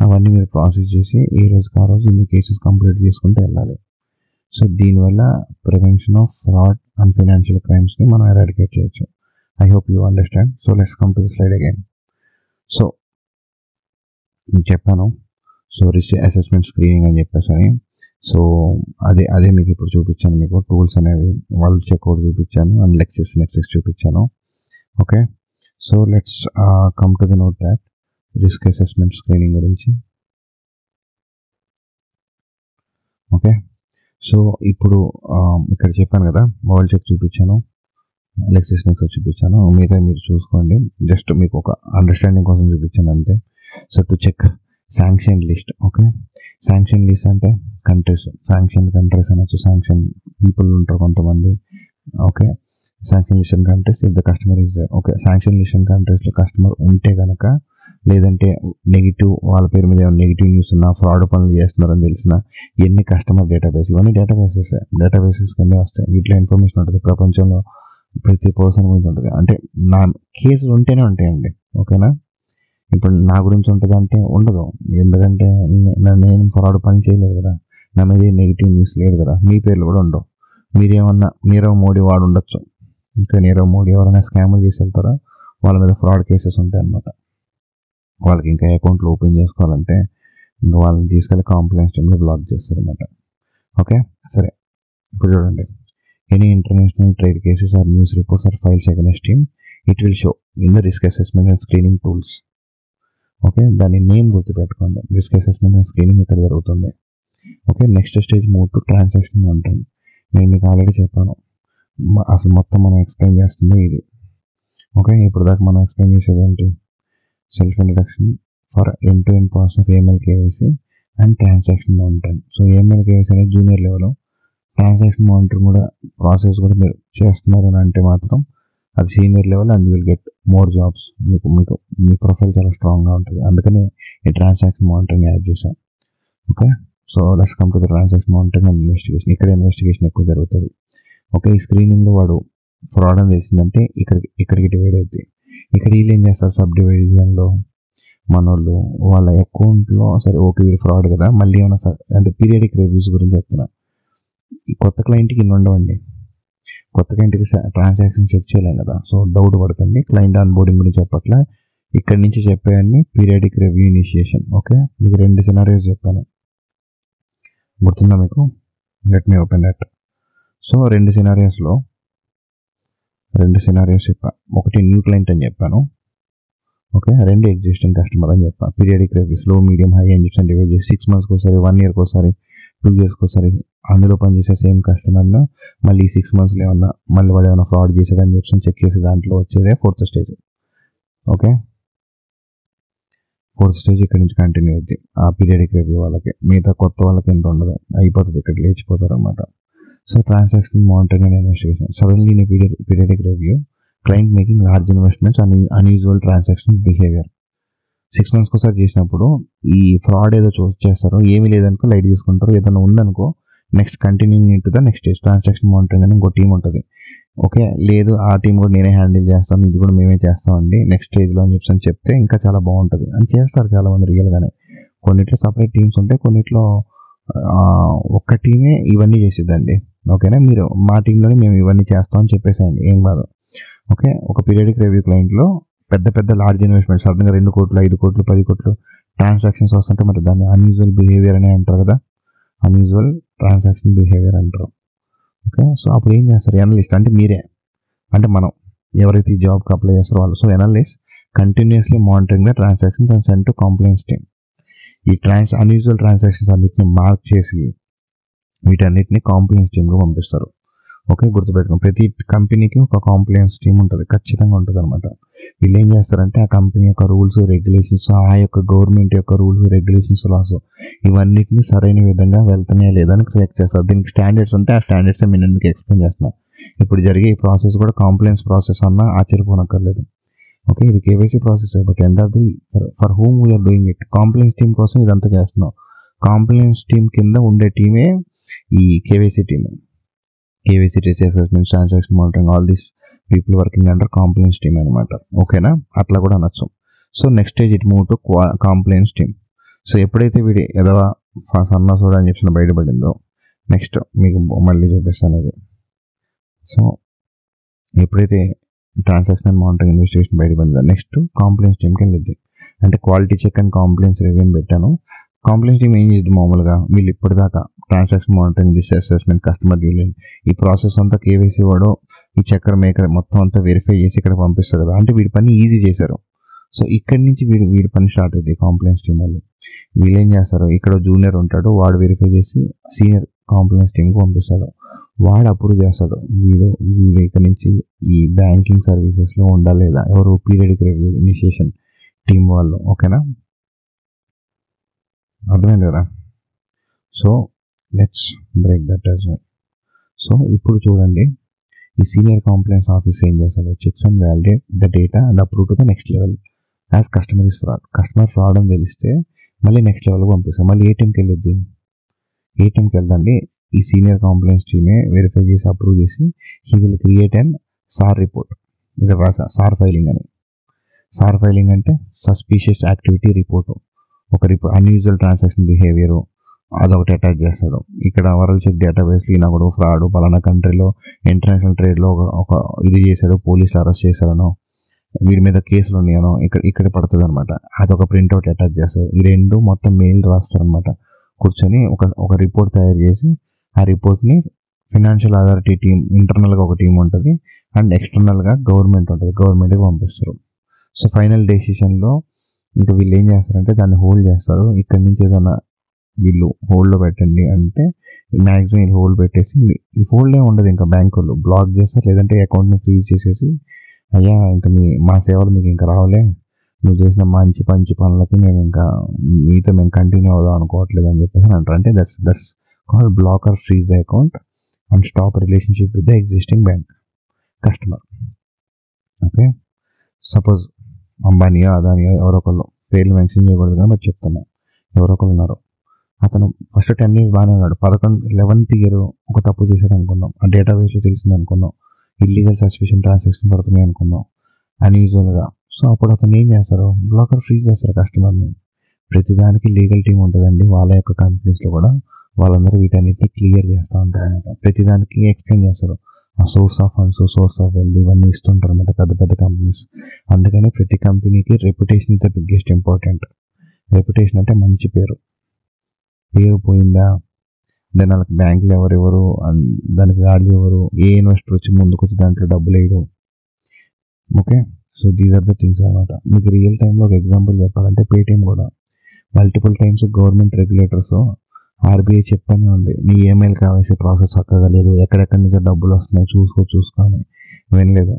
అవన్నీ మీరు ప్రాసెస్ చేసి ఈ రోజుకి ఆ రోజు ఇన్ని కేసెస్ కంప్లీట్ చేసుకుంటూ వెళ్ళాలి. సో దీనివల్ల prevention of fraud and financial క్రైమ్స్ని మనం ఎరాడికేట్ చేయొచ్చు. I hope you understand. So let's come to the slide again. So నేను చెప్పాను, సో రిస్క్ అసెస్మెంట్ స్క్రీనింగ్ అని చెప్పేసి. సో అదే మీకు ఇప్పుడు చూపించాను. మీకు టూల్స్ అనేవి వరల్డ్ చెక్ అవుట్ చూపించాను అండ్ నెక్సిస్ చూపించాను. Okay, so let's come to the note pad risk assessment screening గురించి. ఓకే, సో ఇప్పుడు ఇక్కడ చెప్పాను కదా, వరల్డ్ చెక్ చూపించాను, నెక్సిస్ చూపించాను. మిగతా మీరు చూసుకోండి, జస్ట్ మీకు ఒక అండర్స్టాండింగ్ కోసం చూపించాను అంతే. So to check sanction list. Okay, sanction list అంటే కంట్రీస్, శాంక్షన్ కంట్రీస్ అనొచ్చు, శాంక్షన్ పీపుల్ ఉంటారు కొంతమంది. Okay, sanction list countries if the customer is there. Okay, sanction list కంట్రీస్లో కస్టమర్ ఉంటే కనుక, లేదంటే నెగిటివ్ వాళ్ళ పేరు మీద ఏమైనా నెగిటివ్ న్యూస్ ఉన్నా, ఫ్రాడ్ పనులు చేస్తున్నారని తెలిసిన ఎన్ని కస్టమర్ డేటాబేస్, ఇవన్నీ డేటాబేసెస్ కిందే వస్తాయి. వీటిలో ఇన్ఫర్మేషన్ ఉంటుంది, ప్రపంచంలో ప్రతి పర్సన్ గురించి ఉంటుంది. అంటే నా కేసులు ఉంటేనే ఉంటాయండి. ఓకేనా, ఇప్పుడు నా గురించి ఉంటుంది అంటే ఉండదు, ఎందుకంటే నేను ఫ్రాడ్ పని చేయలేదు కదా, నా మీద నెగిటివ్ న్యూస్ లేదు కదా. మీ పేర్లు కూడా ఉండవు. మీరేమన్నా నీరవ్ మోడీ వాడు ఉండొచ్చు, ఇంకా నీరవ్ మోడీ ఎవరైనా స్కామ్లు చేసి వెళ్తారో వాళ్ళ మీద ఫ్రాడ్ కేసెస్ ఉంటాయి అన్నమాట. వాళ్ళకి ఇంకా అకౌంట్లు ఓపెన్ చేసుకోవాలంటే ఇంకా వాళ్ళని తీసుకెళ్ళి కాంప్లైన్స్ టీమ్లో బ్లాక్ చేస్తారన్నమాట. ఓకే, సరే ఇప్పుడు చూడండి, any international trade cases or news reports or files against him, it will show in the risk assessment and screening tools. Okay, దాని నేమ్ గుర్తుపెట్టుకోండి, రిస్క్ అసెస్మెంట్ అండ్ స్క్రీనింగ్ ఇక్కడ జరుగుతుంది. Okay, next stage move to transaction monitoring. నేను మీకు already చెప్పాను, అసలు మొత్తం మనం ఎక్స్ప్లెయిన్ చేస్తుంది ఇది. ఓకే, ఇప్పుడు దాకా మనం ఎక్స్ప్లెయిన్ చేసేది ఏంటి, self introduction for end to end process of AML KYC and transaction monitoring. So AML KYC అనేది జూనియర్ లెవెల్, ట్రాన్సాక్షన్ మానిటరింగ్ కూడా ప్రాసెస్ కూడా మీరు చేస్తున్నారు అని అంటే మాత్రం అది senior level and you will get more jobs. మీకు మీ ప్రొఫైల్ చాలా స్ట్రాంగ్గా ఉంటుంది, అందుకని ఈ ట్రాన్సాక్షన్ మానిటరింగ్ యాడ్ చేశాం. Okay, so let's come to the transaction monitoring and investigation. ఇక్కడ ఇన్వెస్టిగేషన్ ఎక్కువ జరుగుతుంది. ఓకే, ఈ స్క్రీనింగ్లో వాడు ఫ్రాడ్ అని తెలిసిందంటే ఇక్కడికి డివైడ్ అవుతుంది. ఇక్కడ వీళ్ళు ఏం చేస్తారు, సబ్ డివిజన్లో మనోళ్ళు వాళ్ళ అకౌంట్లో, సరే ఓకే వీళ్ళు ఫ్రాడ్ కదా, మళ్ళీ ఏమైనా అంటే పీరియాడిక్ రివ్యూస్ గురించి చెప్తున్నా. ఈ కొత్త క్లయింట్కి ఇన్ని ఉండవండి, కొత్త క్లయింట్కి ట్రాన్సాక్షన్ చెక్ చేయలేం కదా. సో డౌట్ పడకండి, క్లయింట్ ఆన్ బోర్డింగ్ గురించి చెప్పట్లే, ఇక్కడి నుంచి చెప్పేవన్నీ పీరియాడిక్ రివ్యూ ఇనిషియేషన్. ఓకే, మీకు 2 సినారియోస్ చెప్పాను, గుర్తుందా మీకు? Let me open that. So 2 scenarios చెప్పా. ఒకటి న్యూ క్లయింట్ అని చెప్పాను. ఓకే, 2 ఎగ్జిస్టింగ్ కస్టమర్ అని చెప్పాను. పీరియాడిక్ రివ్యూస్ లో మీడియం హై అని చెప్పి డివైడ్ చేసి 6 monthsకి ఒకసారి, 1 yearకి ఒకసారి, 2 yearsకి ఒకసారి అందులో పనిచేసే సేమ్ కస్టమర్ను మళ్ళీ 6 monthsలో ఏమన్నా మళ్ళీ వాడు ఏమైనా ఫ్రాడ్ చేశాడని చెప్పి చెక్ చేసి దాంట్లో వచ్చేదే 4th stage. Okay, 4th stage ఇక్కడ నుంచి కంటిన్యూ అవుతుంది ఆ పీరియాడిక్ రివ్యూ వాళ్ళకి. మిగతా కొత్త వాళ్ళకి ఎంత ఉండదు, అయిపోతుంది, ఇక్కడ లేచిపోతారు అనమాట. So transaction monitoring and investigation. Suddenly in periodic review client making large investments and unusual transaction behaviour. 6 monthsకి ఒకసారి చేసినప్పుడు ఈ ఫ్రాడ్ ఏదో చేస్తారో, ఏమీ లేదనుకో లైట్ తీసుకుంటారు, ఏదైనా ఉందనుకో next continuing in to the next stage transaction monitoring అని ఇంకో టీం ఉంటుంది. ఓకే, లేదు ఆ టీం కూడా నేనే హ్యాండిల్ చేస్తాను, ఇది కూడా మేమే చేస్తామండి నెక్స్ట్ స్టేజ్లో అని చెప్తే ఇంకా చాలా బాగుంటుంది అని చేస్తారు చాలామంది రియల్గానే. కొన్నిట్లో సపరేట్ టీమ్స్ ఉంటాయి, కొన్నిట్లో ఒక్క టీమే ఇవన్నీ చేసిద్దండి. ఓకేనా, మీరు మా టీంలోనే మేము ఇవన్నీ చేస్తామని చెప్పేసాయండి, ఏం కాదు. ఓకే, ఒక పీరియాడిక్ రివ్యూ క్లయింట్లో పెద్ద లార్జ్ ఇన్వెస్ట్మెంట్ సడన్గా 2 కోట్లు 5 కోట్లు 10 కోట్లు ట్రాన్సాక్షన్స్ వస్తుంటే మరి దాన్ని అన్యూజువల్ బిహేవియర్ అనే అంటారు కదా, అన్యూజువల్ ట్రాన్సాక్షన్ బిహేవియర్ అంటారు. ఓకే, సో అప్పుడు ఏం చేస్తారు ఎనలిస్ట్, అంటే మీరే, అంటే మనం ఎవరైతే ఈ జాబ్కి అప్లై చేస్తారో వాళ్ళు. So analyst continuously monitoring the transactions and send to complaints team. ఈ అన్యూజువల్ ట్రాన్సాక్షన్స్ అన్నిటిని మార్క్ చేసి వీటన్నిటిని కాంప్లైంట్స్ టీమ్కి పంపిస్తారు. ఓకే, గుర్తుపెట్టుకోండి, ప్రతి కంపెనీకి ఒక కాంప్లైన్స్ టీమ్ ఉంటుంది, ఖచ్చితంగా ఉంటుంది అనమాట. వీళ్ళు ఏం చేస్తారంటే ఆ కంపెనీ యొక్క రూల్స్ రెగ్యులేషన్స్, ఆ యొక్క గవర్నమెంట్ యొక్క రూల్స్ రెగ్యులేషన్స్ లాస్ ఇవన్నిటిని సరైన విధంగా వెళ్తున్నాయా లేదా అని చెక్ చేస్తారు. దీనికి స్టాండర్డ్స్ ఉంటే ఆ స్టాండర్డ్స్ నేను మీకు ఎక్స్ప్లెయిన్ చేస్తున్నాను. ఇప్పుడు జరిగే ఈ ప్రాసెస్ కూడా కాంప్లైన్స్ ప్రాసెస్ అన్నా ఆశ్చర్యపోనక్కర్లేదు. ఓకే, ఇది KYC process, but end of the for whom we are doing it. Compliance team కోసం ఇదంతా చేస్తున్నాం. కాంప్లైన్స్ టీమ్ కింద ఉండే టీమే ఈ KYC team. KYC risk assessment, transaction monitoring, all these people working under compliance team అనమాట. ఓకేనా, అట్లా కూడా అనొచ్చు. So next stage it move to compliance team. So ఎప్పుడైతే వీడి ఎదవ సన్నాసుడు అని చెప్పి బయటపడిందో నెక్స్ట్ మీకు మళ్ళీ చూపిస్తాను ఇది. సో ఎప్పుడైతే ట్రాన్సాక్షన్ మానిటరింగ్ ఇన్వెస్టిగేషన్ బయటపడిందో నెక్స్ట్ కాంప్లైన్స్ టీమ్కి వెళ్ళిద్ది. అంటే quality check and compliance review అని పెట్టాను. కాంప్లైన్స్ టీమ్ ఏం చేద్దాం, మామూలుగా వీళ్ళు ఇప్పటిదాకా transaction monitoring, risk assessment, customer due diligence ఈ ప్రాసెస్ అంతా కేవైసీ వాడు ఈ చక్కర్ మేకర్ మొత్తం అంతా వెరిఫై చేసి ఇక్కడ పంపిస్తారు కదా, అంటే వీడి పని ఈజీ చేశారు. సో ఇక్కడి నుంచి వీడి పని స్టార్ట్ అయింది కాంప్లైన్స్ టీమ్ వాళ్ళు. వీళ్ళు ఏం చేస్తారు, ఇక్కడ జూనియర్ ఉంటాడు, వాడు వెరిఫై చేసి సీనియర్ కాంప్లైన్స్ టీమ్కి పంపిస్తాడు, వాడు అప్రూవ్ చేస్తాడు. వీడు ఇక్కడ నుంచి ఈ బ్యాంకింగ్ సర్వీసెస్లో ఉండాలి లేదా, ఎవరు పీరియాడిక్ రివ్యూ ఇనిషియేషన్ టీమ్ వాళ్ళు. ఓకేనా, అర్థమైంది కదా. So let's break that as well. So ఇప్పుడు చూడండి, ఈ సీనియర్ కాంప్లైన్స్ ఆఫీసర్ ఏం చేస్తాడు, checks and validate the data and approve to the next level as customer is fraud. Customer fraud అని తెలిస్తే మళ్ళీ నెక్స్ట్ లెవెల్కి పంపిస్తాం. మళ్ళీ ఏ టీంకి వెళ్ళిద్ది, ఏ టీంకి వెళ్దండి, ఈ సీనియర్ కాంప్లైన్స్ టీమే వెరిఫై చేసి అప్రూవ్ చేసి he will create and sir report. ఇక్కడ రాసా సార్ ఫైలింగ్ అని. సార్ ఫైలింగ్ అంటే సస్పీషియస్ యాక్టివిటీ రిపోర్టు. ఒక రిపోర్ట్ అన్యూజువల్ ట్రాన్సాక్షన్ బిహేవియర్ అదొకటి అటాచ్ చేస్తాడు. ఇక్కడ వరల్డ్ చెక్ డేటాబేస్లో ఈయన కూడా ఫ్రాడ్, పలానా కంట్రీలో ఇంటర్నేషనల్ ట్రేడ్లో ఒక ఇది చేశాడు, పోలీసులు అరెస్ట్ చేశాడనో, వీడి మీద కేసులు ఉన్నాయనో ఇక్కడ పడుతుంది అనమాట. అదొక ప్రింట్అవుట్ అటాచ్ చేస్తారు. ఈ రెండు మొత్తం మెయిల్ రాస్తారు అనమాట. కూర్చొని ఒక రిపోర్ట్ తయారు చేసి ఆ రిపోర్ట్ని ఫినాన్షియల్ అథారిటీ టీం, ఇంటర్నల్గా ఒక టీం ఉంటుంది అండ్ ఎక్స్టర్నల్గా గవర్నమెంట్ ఉంటుంది, గవర్నమెంట్కి పంపిస్తారు. సో ఫైనల్ డెసిషన్లో ఇంకా వీళ్ళు ఏం చేస్తారంటే దాన్ని హోల్డ్ చేస్తారు. ఇక్కడ నుంచి ఏదైనా వీళ్ళు హోల్డ్లో పెట్టండి అంటే మ్యాక్సిమం వీళ్ళు హోల్డ్ పెట్టేసి, ఈ హోల్డే ఉండదు, ఇంకా బ్యాంక్ వాళ్ళు బ్లాక్ చేస్తారు, లేదంటే అకౌంట్ని ఫ్రీజ్ చేసేసి అయ్యా ఇంకా మా సేవలు మీకు ఇంకా రావాలే, నువ్వు చేసిన మంచి పనులకి మేము ఇంకా మీతో మేము కంటిన్యూ అవుదాం అనుకోవట్లేదు అని చెప్పేసి అంటారు. అంటే that's called block or freeze account and stop relationship with the existing bank customer. Okay, suppose అంబానీయో అదానియో ఎవరొకళ్ళు, పేర్లు మెన్షన్ చేయకూడదు కానీ బట్ చెప్తున్నా, ఎవరొకళ్ళు ఉన్నారు, అతను ఫస్ట్ 10 years బాగానే ఉన్నాడు, 11th year ఒక తప్పు చేశాడు అనుకుందాం, ఆ డేటాబేస్లో తెలిసింది అనుకుందాం, ఇల్లీగల్ సస్పిషన్ ట్రాన్సాక్షన్ పడుతున్నాయి అనుకుందాం అన్యూజువల్గా. సో అప్పుడు అతను ఏం చేస్తారు, బ్లాకర్ ఫ్రీజ్ చేస్తారు కస్టమర్ని. ప్రతిదానికి లీగల్ టీం ఉంటుందండి వాళ్ళ యొక్క కంపెనీస్లో కూడా, వాళ్ళందరూ వీటన్నిటిని క్లియర్ చేస్తూ ఉంటారు అనమాట. ప్రతిదానికి ఎక్స్ప్లెయిన్ చేస్తారు, source of funds, source of wealth ఇవన్నీ ఇస్తుంటారు అనమాట పెద్ద పెద్ద కంపెనీస్. అందుకని ప్రతి కంపెనీకి reputation is the biggest important. Reputation అంటే మంచి పేరు పోయిందా, దాని వాళ్ళకి బ్యాంకులు ఎవరెవరు, దానికి వాల్యూ ఎవరు, ఏ ఇన్వెస్టర్ వచ్చి ముందుకు వచ్చి దాంట్లో డబ్బులు వేయడం. Okay, so these are the things అనమాట. మీకు రియల్ టైంలో ఒక ఎగ్జాంపుల్ చెప్పాలంటే పేటిఎం కూడా multiple times government regulators, RBI చెప్తానే ఉంది నీ ఈఎంఐలు కావాల్సే ప్రాసెస్ చక్కగా లేదు, ఎక్కడెక్కడి నుంచి డబ్బులు వస్తున్నాయి చూసుకో అని వినలేదు.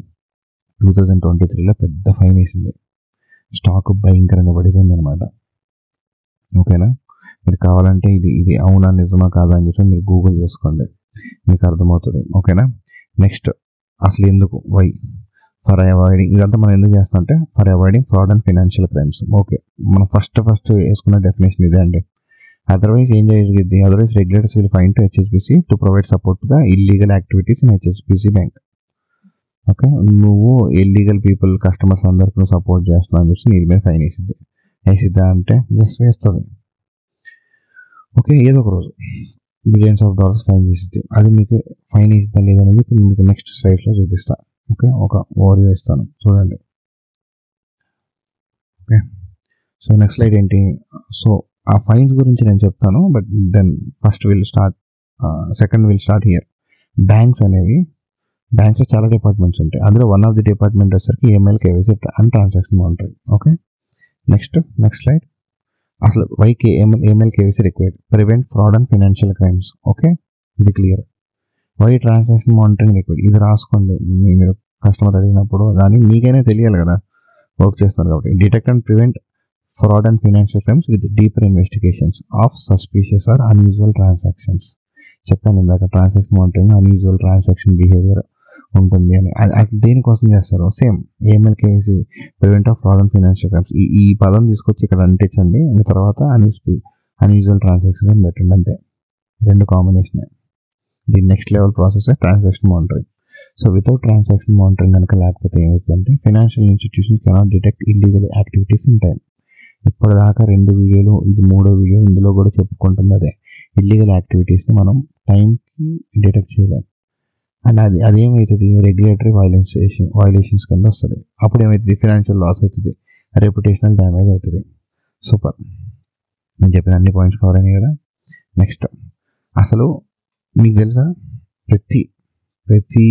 2023లో పెద్ద ఫైన్ వేసింది, స్టాక్ భయంకరంగా పడిపోయింది అనమాట. ఓకేనా, మీరు కావాలంటే ఇది అవునా నిజమా కాదా అని చెప్పి మీరు గూగుల్ చేసుకోండి, మీకు అర్థమవుతుంది. ఓకేనా, నెక్స్ట్ అసలు ఎందుకు వై ఫర్ అవాయిడింగ్, ఇదంతా మనం ఎందుకు చేస్తాం అంటే for avoiding fraud and financial crimes. Okay, మనం ఫస్ట్ వేసుకున్న డెఫినేషన్ ఇదే అండి. అదర్వైజ్ ఏం జరిగింది, otherwise regulators will fine to HSBC to provide support to the illegal activities in HSBC bank. Okay, నువ్వు ఇల్లీగల్ పీపుల్ కస్టమర్స్ అందరికి నువ్వు సపోర్ట్ చేస్తున్నావు అని చెప్పి నీ మీద ఫైన్ వేసిద్దా అంటే ఎస్ వేస్తుంది. ఓకే, ఏదో ఒక రోజు బిలియన్స్ ఆఫ్ డాలర్స్ ఫైన్ చేసిద్ది. అది మీకు ఫైన్ వేసిద్దా లేదనేది ఇప్పుడు మీకు నెక్స్ట్ స్లైడ్స్లో చూపిస్తాను. ఓకే, ఒక ఓవర్వ్యూ ఇస్తాను చూడండి. ఓకే, సో నెక్స్ట్ స్లైడ్ ఏంటి, సో ఆ ఫైన్స్ గురించి నేను చెప్తాను, but then first will start here. Banks చాలా డిపార్ట్మెంట్స్ ఉంటాయి, అందులో వన్ ఆఫ్ ది డిపార్ట్మెంట్ వచ్చేసరికి AML, KYC and transaction monitoring. Okay, next slide. అసలు why AML, KYC required, prevent fraud and financial crimes. Okay, ఇది clear. Why transaction monitoring required, ఇది రాసుకోండి మీరు customer అడిగినప్పుడు, కానీ మీకైనా తెలియాలి కదా వర్క్ చేస్తున్నారు కాబట్టి. Detect and prevent fraud and financial crimes with deeper investigations of suspicious or unusual transactions. చెప్పాను ఇందాక transaction monitoring, unusual transaction behaviour ఉంటుంది అని. అది దేనికోసం చేస్తారు, same AML, KYC, prevent of fraud and financial crimes. ఈ పదం తీసుకొచ్చి ఇక్కడ అంటించండి, ఇంకా తర్వాత అన్యూజువల్ ట్రాన్సాక్షన్స్ అని పెట్టండి, అంతే. రెండు కాంబినేషన్. దీని next level process transaction monitoring. So without transaction monitoring కనుక లేకపోతే ఏమవుతుందంటే financial institutions cannot detect illegal activities in time. ఇప్పటిదాకా 2 వీడియోలు, ఇది 3వ వీడియో, ఇందులో కూడా చెప్పుకుంటుంది అదే, ఇల్లీగల్ యాక్టివిటీస్ని మనం టైంకి డిటెక్ట్ చేయలేం. అండ్ అదేమవుతుంది, రెగ్యులేటరీ వైలేషన్స్ కింద వస్తుంది. అప్పుడు ఏమవుతుంది, ఫైనాన్షియల్ లాస్ అవుతుంది, రెప్యుటేషనల్ డ్యామేజ్ అవుతుంది. సూపర్, నేను చెప్పిన అన్ని పాయింట్స్ కవర్ అయినాయి కదా. నెక్స్ట్, అసలు మీకు తెలుసా ప్రతి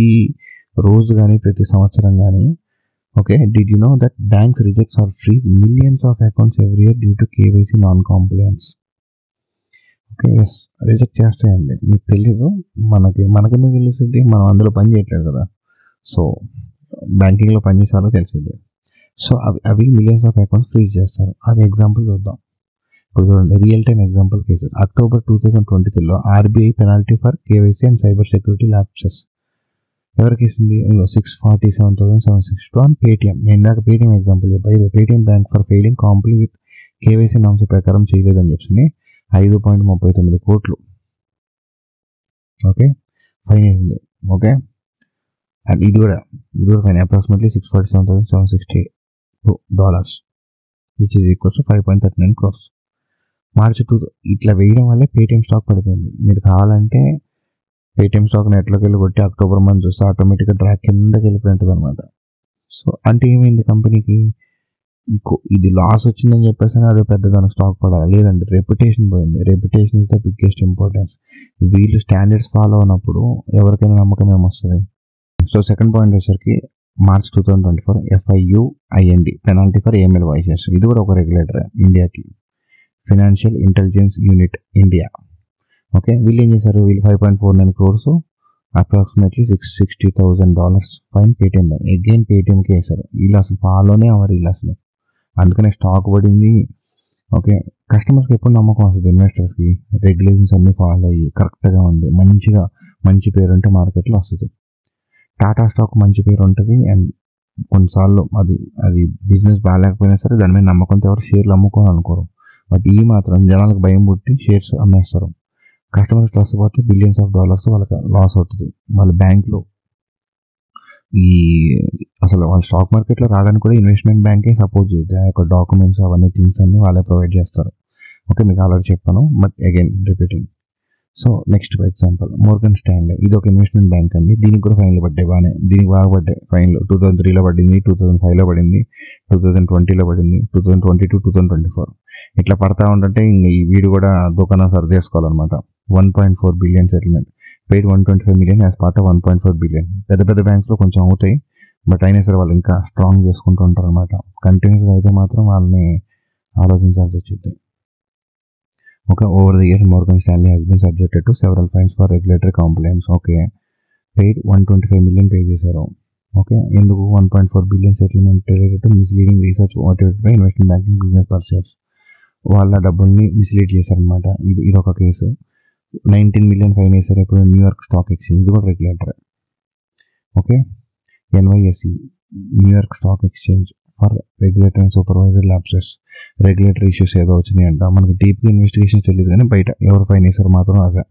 రోజు కానీ ప్రతి సంవత్సరం కానీ, okay, did you know that banks rejects or freeze millions of accounts every year due to KYC non compliance. Okay, yes, reject చేస్తాయండి. మీకు తెలీదు, మనకెందుకు తెలుస్తుంది, మనం అందులో పని చేయట్లేదు కదా. సో బ్యాంకింగ్లో పని చేసాలో తెలిసింది. సో అవి మిలియన్స్ ఆఫ్ అకౌంట్స్ ఫ్రీజ్ చేస్తారు. అది ఎగ్జాంపుల్ చూద్దాం. ఇప్పుడు చూడండి, real time example cases. October 2023లో RBI penalty for KYC and cyber security lapses ఎవరికి ఇస్తుంది, 647,762 ఆన్ పేటిఎం. నేను ఇందాక పేటిఎం ఎగ్జాంపుల్ చెప్పాను, ఇది Paytm bank for failing comply with KYC norms ప్రకారం చేయలేదని చెప్పి 5.39 కోట్లు. ఓకే, ఫైన్ వేసింది. ఓకే, అండ్ ఇది కూడా fine approximately $647,762 which is equals to 5.39 crores. మార్చి 2 ఇట్లా వేయడం వల్లే పేటిఎం స్టాక్ పడిపోయింది. మీరు కావాలంటే పేటిఎం స్టాక్ నెట్లోకి వెళ్ళి కొట్టి అక్టోబర్ మంత్ చూస్తే ఆటోమేటిక్గా ట్రాక్ కిందకి వెళ్ళిపోయి ఉంటుంది అనమాట. సో అంటే ఏమైంది, కంపెనీకి ఇది లాస్ వచ్చిందని చెప్పేసి అదే పెద్ద దానికి స్టాక్ పడాలి, లేదంటే రెప్యుటేషన్ పోయింది. Reputation is the biggest importance. వీళ్ళు స్టాండర్డ్స్ ఫాలో అయినప్పుడు ఎవరికైనా నమ్మకం ఏమొస్తుంది. సో సెకండ్ పాయింట్ వచ్చేసరికి March 2024 FIUIND penalty for AML vices. ఇది కూడా ఒక రెగ్యులేటర్ ఇండియాకి, financial intelligence unit India. Okay, వీళ్ళు ఏం చేశారు, వీళ్ళు 5.49 crores approximately $660,000 fine Paytm bank. Again పేటిఎంకి వేశారు. వీళ్ళు అసలు ఫాలోనే అవ్వరు వీళ్ళు అసలు, అందుకనే స్టాక్ పడింది. ఓకే, కస్టమర్స్కి ఎప్పుడు నమ్మకం వస్తుంది, ఇన్వెస్టర్స్కి రెగ్యులేషన్స్ అన్నీ ఫాలో అయ్యి కరెక్ట్గా ఉండి మంచి పేరు ఉంటే మార్కెట్లో వస్తుంది. టాటా స్టాక్ మంచి పేరు ఉంటుంది, అండ్ కొన్నిసార్లు అది బిజినెస్ బాగాలేకపోయినా సరే దాని మీద నమ్మకంతో ఎవరు షేర్లు అమ్ముకోవాలనుకోరు. బట్ ఈ మాత్రం జనాలకు భయం పుట్టి షేర్స్ అమ్మేస్తారు. కస్టమర్స్ ట్రస్ట్ పోతే బిలియన్స్ ఆఫ్ డాలర్స్ వాళ్ళకి లాస్ అవుతుంది. వాళ్ళ బ్యాంక్లో అసలు వాళ్ళ స్టాక్ మార్కెట్లో రావడానికి కూడా ఇన్వెస్ట్మెంట్ బ్యాంకే సపోర్ట్ చేస్తుంది. ఆ యొక్క డాక్యుమెంట్స్ అవన్నీ థింగ్స్ అన్నీ వాళ్ళే ప్రొవైడ్ చేస్తారు. ఓకే, మీకు ఆల్రెడీ చెప్పాను, but again repeating. So next example Morgan Stanley, ఇది ఒక ఇన్వెస్ట్మెంట్ బ్యాంక్ అండి. దీనికి కూడా ఫైన్లు పడ్డాయి, బాగానే దీనికి బాగా పడ్డాయి ఫైన్లు. 2003లో పడింది, 2005లో పడింది, 2020లో పడింది, 2022, 2024 ఇట్లా పడతా ఉంటుంటే ఈ వీడు కూడా దుకాణం సర్వ్ చేసుకోవాలన్నమాట. 1.4 billion settlement, paid 125 million as part of 1.4 billion. పెద్ద పెద్ద బ్యాంక్స్లో కొంచెం అవుతాయి, బట్ అయినా సరే వాళ్ళు ఇంకా స్ట్రాంగ్ చేసుకుంటూ ఉంటారు అనమాట. కంటిన్యూస్గా అయితే మాత్రం వాళ్ళని ఆలోచించాల్సి వచ్చింది. Okay, over the years Morgan Stanley has been subjected to several fines for regulatory complaints. Okay, paid 125 million pay చేశారు. ఓకే, ఎందుకు 1.4 billion settlement related to misleading research voted by investment banking business persons. వాళ్ళ డబ్బుల్ని mislead చేశారనమాట. ఇది ఒక case. 19 million fine వేశారు. ఇప్పుడు New York stock exchange, ఇది కూడా regulator. Okay, NYSE New York stock exchange for regulator and supervisor lapses. Regulatory issues ఏదో వచ్చినాయి అంట. మనకి డీప్గా ఇన్వెస్టిగేషన్ తెలియదు కానీ బయట ఎవరు ఫైన్ వేశారు మాత్రం అదే.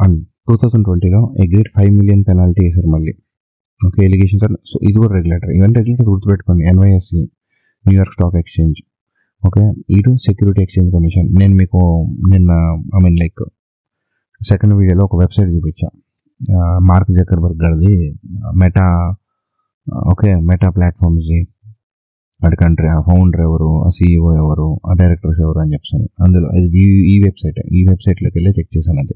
అండ్ 2020లో అగ్రీడ్ 5 million పెనాల్టీ వేశారు మళ్ళీ. Okay, allegations. సో ఇది కూడా రెగ్యులేటర్. ఇవన్నీ రెగ్యులేటర్స్ గుర్తుపెట్టుకోండి. NYSE New York stock exchange. Okay, ఇటు సెక్యూరిటీ ఎక్స్చేంజ్ కమిషన్. నేను మీకు నిన్న సెకండ్ వీడియోలో ఒక వెబ్సైట్ చూపించాను, మార్క్ జకర్బర్గ్ గారిది, మెటా ప్లాట్ఫామ్స్ది. అటు కంట్రీ ఆ ఫౌండర్ ఎవరు, ఆ CEO ఎవరు, ఆ డైరెక్టర్స్ ఎవరు అని చెప్తాను. అందులో అది ఈ వెబ్సైట్లోకి వెళ్ళి చెక్ చేశాను. అది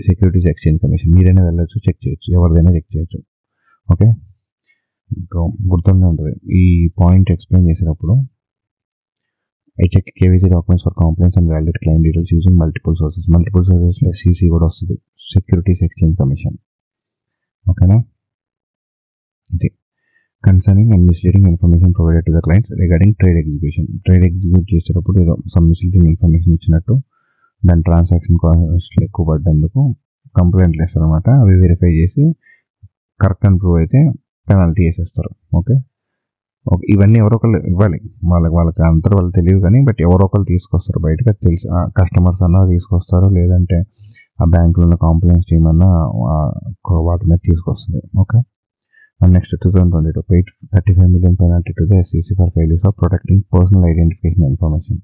సెక్యూరిటీస్ ఎక్స్చేంజ్ కమిషన్. మీరైనా వెళ్ళొచ్చు, చెక్ చేయొచ్చు, ఎవరిదైనా చెక్ చేయొచ్చు. ఓకే, గుర్తుండే ఉంటుంది. ఈ పాయింట్ ఎక్స్ప్లెయిన్ చేసేటప్పుడు I check KYC documents for compliance and validate client details using multiple sources. Multiple sources SEC కూడా వస్తుంది, సెక్యూరిటీస్ ఎక్స్చేంజ్ కమిషన్. ఓకేనా, ఇది concerning and misleading information provided to the clients regarding trade execution. Trade execute చేసేటప్పుడు ఏదో some misleading information ఇచ్చినట్టు, దాని transaction కాస్ట్లు ఎక్కువ పడ్డందుకు కంప్లైంట్లు వేస్తారు అనమాట. అవి వెరిఫై చేసి కరెక్ట్ అని ప్రూవ్ అయితే పెనాల్టీ వేసేస్తారు. ఓకే, ఇవన్నీ ఎవరో ఒకళ్ళు ఇవ్వాలి. వాళ్ళకి అంతలో వాళ్ళు తెలియదు కానీ బట్ ఎవరో ఒకళ్ళు తీసుకొస్తారు బయటకు. అది తెలిసి కస్టమర్స్ అన్నా తీసుకొస్తారు, లేదంటే ఆ బ్యాంకులో ఉన్న కాంప్లైంట్స్ టీమ్ అన్నా వాటి మీద తీసుకొస్తుంది. Okay, and next 2022 paid 35 million penalty to the SEC for failures of protecting personal identification information.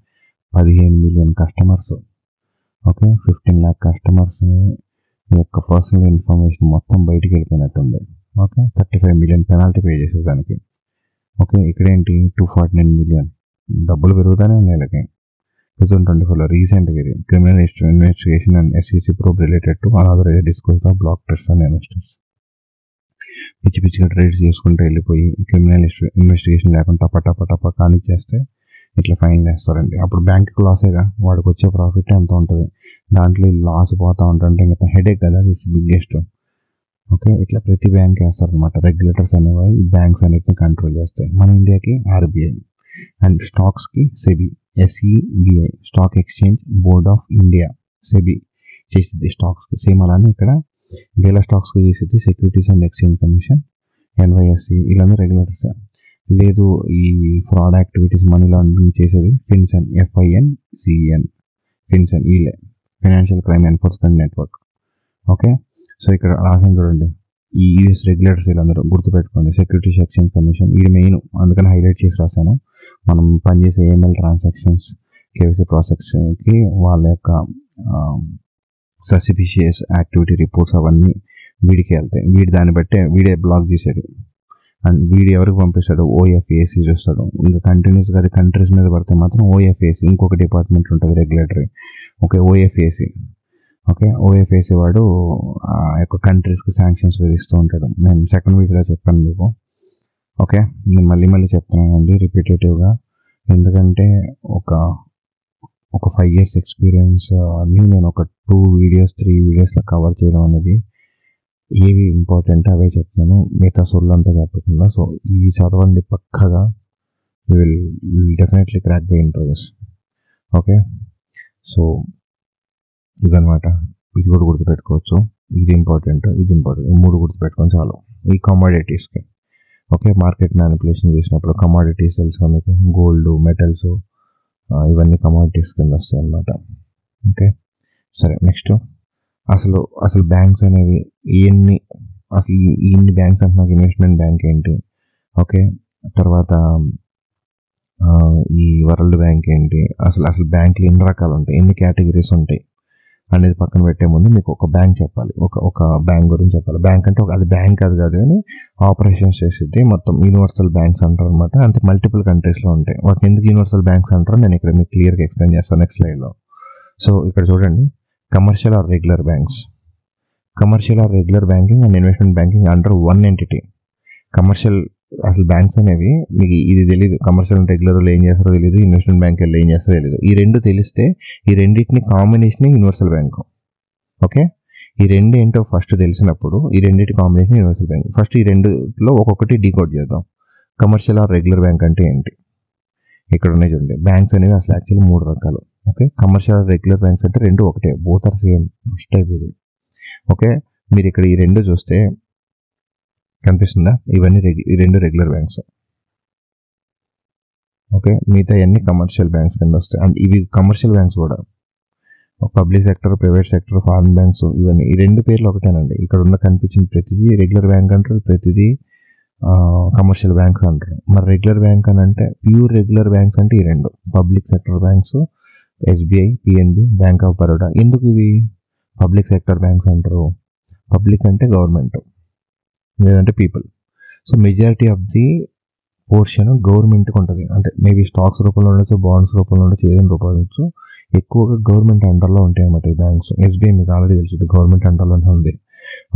15 million customers, okay, 15 lakh కస్టమర్స్ని యొక్క పర్సనల్ ఇన్ఫర్మేషన్ మొత్తం బయటికి వెళ్ళిపోయినట్టుంది. ఓకే, 35 million పెనాల్టీ పే చేసేది దానికి. ఓకే, ఇక్కడేంటి 249 million డబ్బులు పెరుగుతానే ఉన్నాయి వీళ్ళకి. 2024లో రీసెంట్గా ఇది criminal investigation and SEC probe related to unauthorized discourse of block trust and investors. పిచ్చిగా ట్రేడ్స్ చేసుకుంటూ వెళ్ళిపోయి క్రిమినల్ ఇన్వెస్టిగేషన్ లేకుండా టప కానిచ్చేస్తే ఇట్లా ఫైన్ వేస్తారండి. అప్పుడు బ్యాంక్కి లాసేగా, వాడికి వచ్చే ప్రాఫిట్ ఎంత ఉంటుంది, దాంట్లో లాస్ పోతూ ఉంటుంటే ఇంకా హెడేక్ కదా, అది బిగ్గెస్ట్. ఓకే, ఇట్లా ప్రతి బ్యాంక్ వేస్తారనమాట. రెగ్యులేటర్స్ అనేవి బ్యాంక్స్ అన్నిటిని కంట్రోల్ చేస్తాయి. మన ఇండియాకి RBI అండ్ స్టాక్స్కి SEBI, stock exchange board of India, SEBI చేసిద్ది స్టాక్స్కి. సేమ్ అలానే ఇక్కడ వేల స్టాక్స్కి చేసేది securities and exchange commission, NYSE. ఇలాంటి రెగ్యులేటర్స్. లేదు, ఈ ఫ్రాడ్ యాక్టివిటీస్ మనీ లాండరింగ్ చేసేది FinCEN, FINCEN, వీళ్ళే financial crime enforcement network. Okay, so ఇక్కడ రాసాను చూడండి, ఈ US రెగ్యులేటర్స్ వీళ్ళందరూ గుర్తుపెట్టుకోండి. సెక్యూరిటీస్ ఎక్స్చేంజ్ కమిషన్ ఇది మెయిన్, అందుకని హైలైట్ చేసి రాశాను. మనం పనిచేసే AML ట్రాన్సాక్షన్స్, KYC ప్రాసెస్కి వాళ్ళ యొక్క సస్పిషియస్ యాక్టివిటీ రిపోర్ట్స్ అవన్నీ వీడికి వెళ్తాయి. దాన్ని బట్టే వీడే బ్లాక్ చేసేది. అండ్ వీడు ఎవరికి పంపిస్తాడు, OFAC చూస్తాడు. ఇంకా కంటిన్యూస్గా అది కంట్రీస్ మీద పడితే మాత్రం OFAC, ఇంకొక డిపార్ట్మెంట్ ఉంటుంది రెగ్యులేటరీ. ఓకే, OFAC వాడు ఆ యొక్క కంట్రీస్కి శాంక్షన్స్ విధిస్తూ ఉంటాడు. నేను సెకండ్ వీడియోలో చెప్పాను మీకు. ఓకే, నేను మళ్ళీ చెప్తున్నానండి రిపీటేటివ్గా, ఎందుకంటే ఒక 5 years ఎక్స్పీరియన్స్ అన్నీ నేను ఒక 2 videos 3 videosలో కవర్ చేయడం అనేది, ఏవి ఇంపార్టెంట్ అవే చెప్తున్నాను, మిగతా సొల్లంతా చెప్పకుండా. సో ఇవి చదవండి పక్కగా, will definitely crack the interviews. Okay, so ఇదనమాట. ఇది కూడా గుర్తుపెట్టుకోవచ్చు. ఇది ఇంపార్టెంట్, ఈ 3 గుర్తుపెట్టుకొని చాలు ఈ కమోడిటీస్కి. ఓకే, మార్కెట్ మ్యానిపులేషన్ చేసినప్పుడు కమోడిటీస్ తెలుసుగా మీకు, గోల్డ్, మెటల్స్, ఇవన్నీ కమోడిటీస్ కింద వస్తాయి అన్నమాట. ఓకే, సరే, నెక్స్ట్ అసలు బ్యాంక్స్ అనేవి ఇన్ని బ్యాంక్స్ అంటే నాకు ఇన్వెస్ట్మెంట్ బ్యాంక్ ఏంటి, ఓకే, తర్వాత ఈ వరల్డ్ బ్యాంక్ ఏంటి, అసలు బ్యాంకులు ఎన్ని రకాలు ఉంటాయి, ఎన్ని కేటగిరీస్ ఉంటాయి, అనేది పక్కన పెట్టే ముందు మీకు ఒక బ్యాంక్ చెప్పాలి, ఒక బ్యాంక్ గురించి చెప్పాలి. బ్యాంక్ అంటే అది బ్యాంక్ అది కాదు కానీ ఆపరేషన్స్ చేసేది మొత్తం యూనివర్సల్ బ్యాంక్స్ అంటారు అనమాట. అంటే మల్టిపుల్ కంట్రీస్లో ఉంటాయి. వాటిని ఎందుకు యూనివర్సల్ బ్యాంక్స్ అంటారో నేను ఇక్కడ మీకు క్లియర్గా ఎక్స్ప్లెయిన్ చేస్తాను నెక్స్ట్ స్లైడ్లో. సో ఇక్కడ చూడండి, commercial or regular banks. Commercial or regular banking and investment banking under one entity. Commercial అసలు బ్యాంక్స్ అనేవి మీకు ఇది తెలియదు, కమర్షియల్ అండ్ రెగ్యులర్లో ఏం చేస్తారో తెలియదు, ఇన్వెస్ట్మెంట్ బ్యాంక్ వెళ్ళి ఏం చేస్తారో తెలియదు. ఈ రెండు తెలిస్తే ఈ రెండింటిని కాంబినేషన్ యూనివర్సల్ బ్యాంక్. ఓకే, ఈ రెండు ఏంటో ఫస్ట్ తెలిసినప్పుడు ఈ రెండింటి కాంబినేషన్ యూనివర్సల్ బ్యాంక్. ఫస్ట్ ఈ రెండులో ఒక్కొక్కటి డీకోడ్ చేద్దాం. కమర్షియల్ ఆర్ రెగ్యులర్ బ్యాంక్ అంటే ఏంటి? ఇక్కడ ఉన్నాయి చూడండి, బ్యాంక్స్ అనేవి అసలు యాక్చువల్లీ 3 రకాలు. Okay, commercial or regular banks అంటే రెండు ఒకటే, both are same. First type ఇది. ఓకే, మీరు ఇక్కడ ఈ రెండు చూస్తే కనిపిస్తుందా? ఇవన్నీ రెండు రెగ్యులర్ బ్యాంక్స్. ఓకే, మిగతా అన్ని కమర్షియల్ బ్యాంక్స్ కింద వస్తాయి. అండ్ ఇవి కమర్షియల్ బ్యాంక్స్ కూడా public sector, private sector, foreign banks, ఇవన్నీ ఈ రెండు పేర్లు ఒకటేనండి. ఇక్కడ ఉన్న కనిపించిన ప్రతిదీ రెగ్యులర్ బ్యాంక్ అంటారు, ప్రతిదీ కమర్షియల్ బ్యాంక్స్ అంటారు. మరి రెగ్యులర్ బ్యాంక్ అని అంటే ప్యూర్ రెగ్యులర్ బ్యాంక్స్ అంటే ఈ రెండు public sector banks, SBI, PNB, bank of Baroda. ఎందుకు ఇవి పబ్లిక్ సెక్టర్ బ్యాంక్స్ అంటారు? పబ్లిక్ అంటే గవర్నమెంట్, లేదంటే people. So majority of the portion గవర్నమెంట్కి ఉంటుంది. అంటే మేబీ స్టాక్స్ రూపంలో ఉండొచ్చు, బాండ్స్ రూపంలో ఉండొచ్చు, ఏదైనా రూపంలో ఉండొచ్చు. ఎక్కువగా గవర్నమెంట్ అండర్లో ఉంటాయి అన్నమాట ఈ బ్యాంక్స్. ఎస్బీఐ మీకు ఆల్రెడీ తెలుసు, గవర్నమెంట్ అండర్లోనే ఉంది.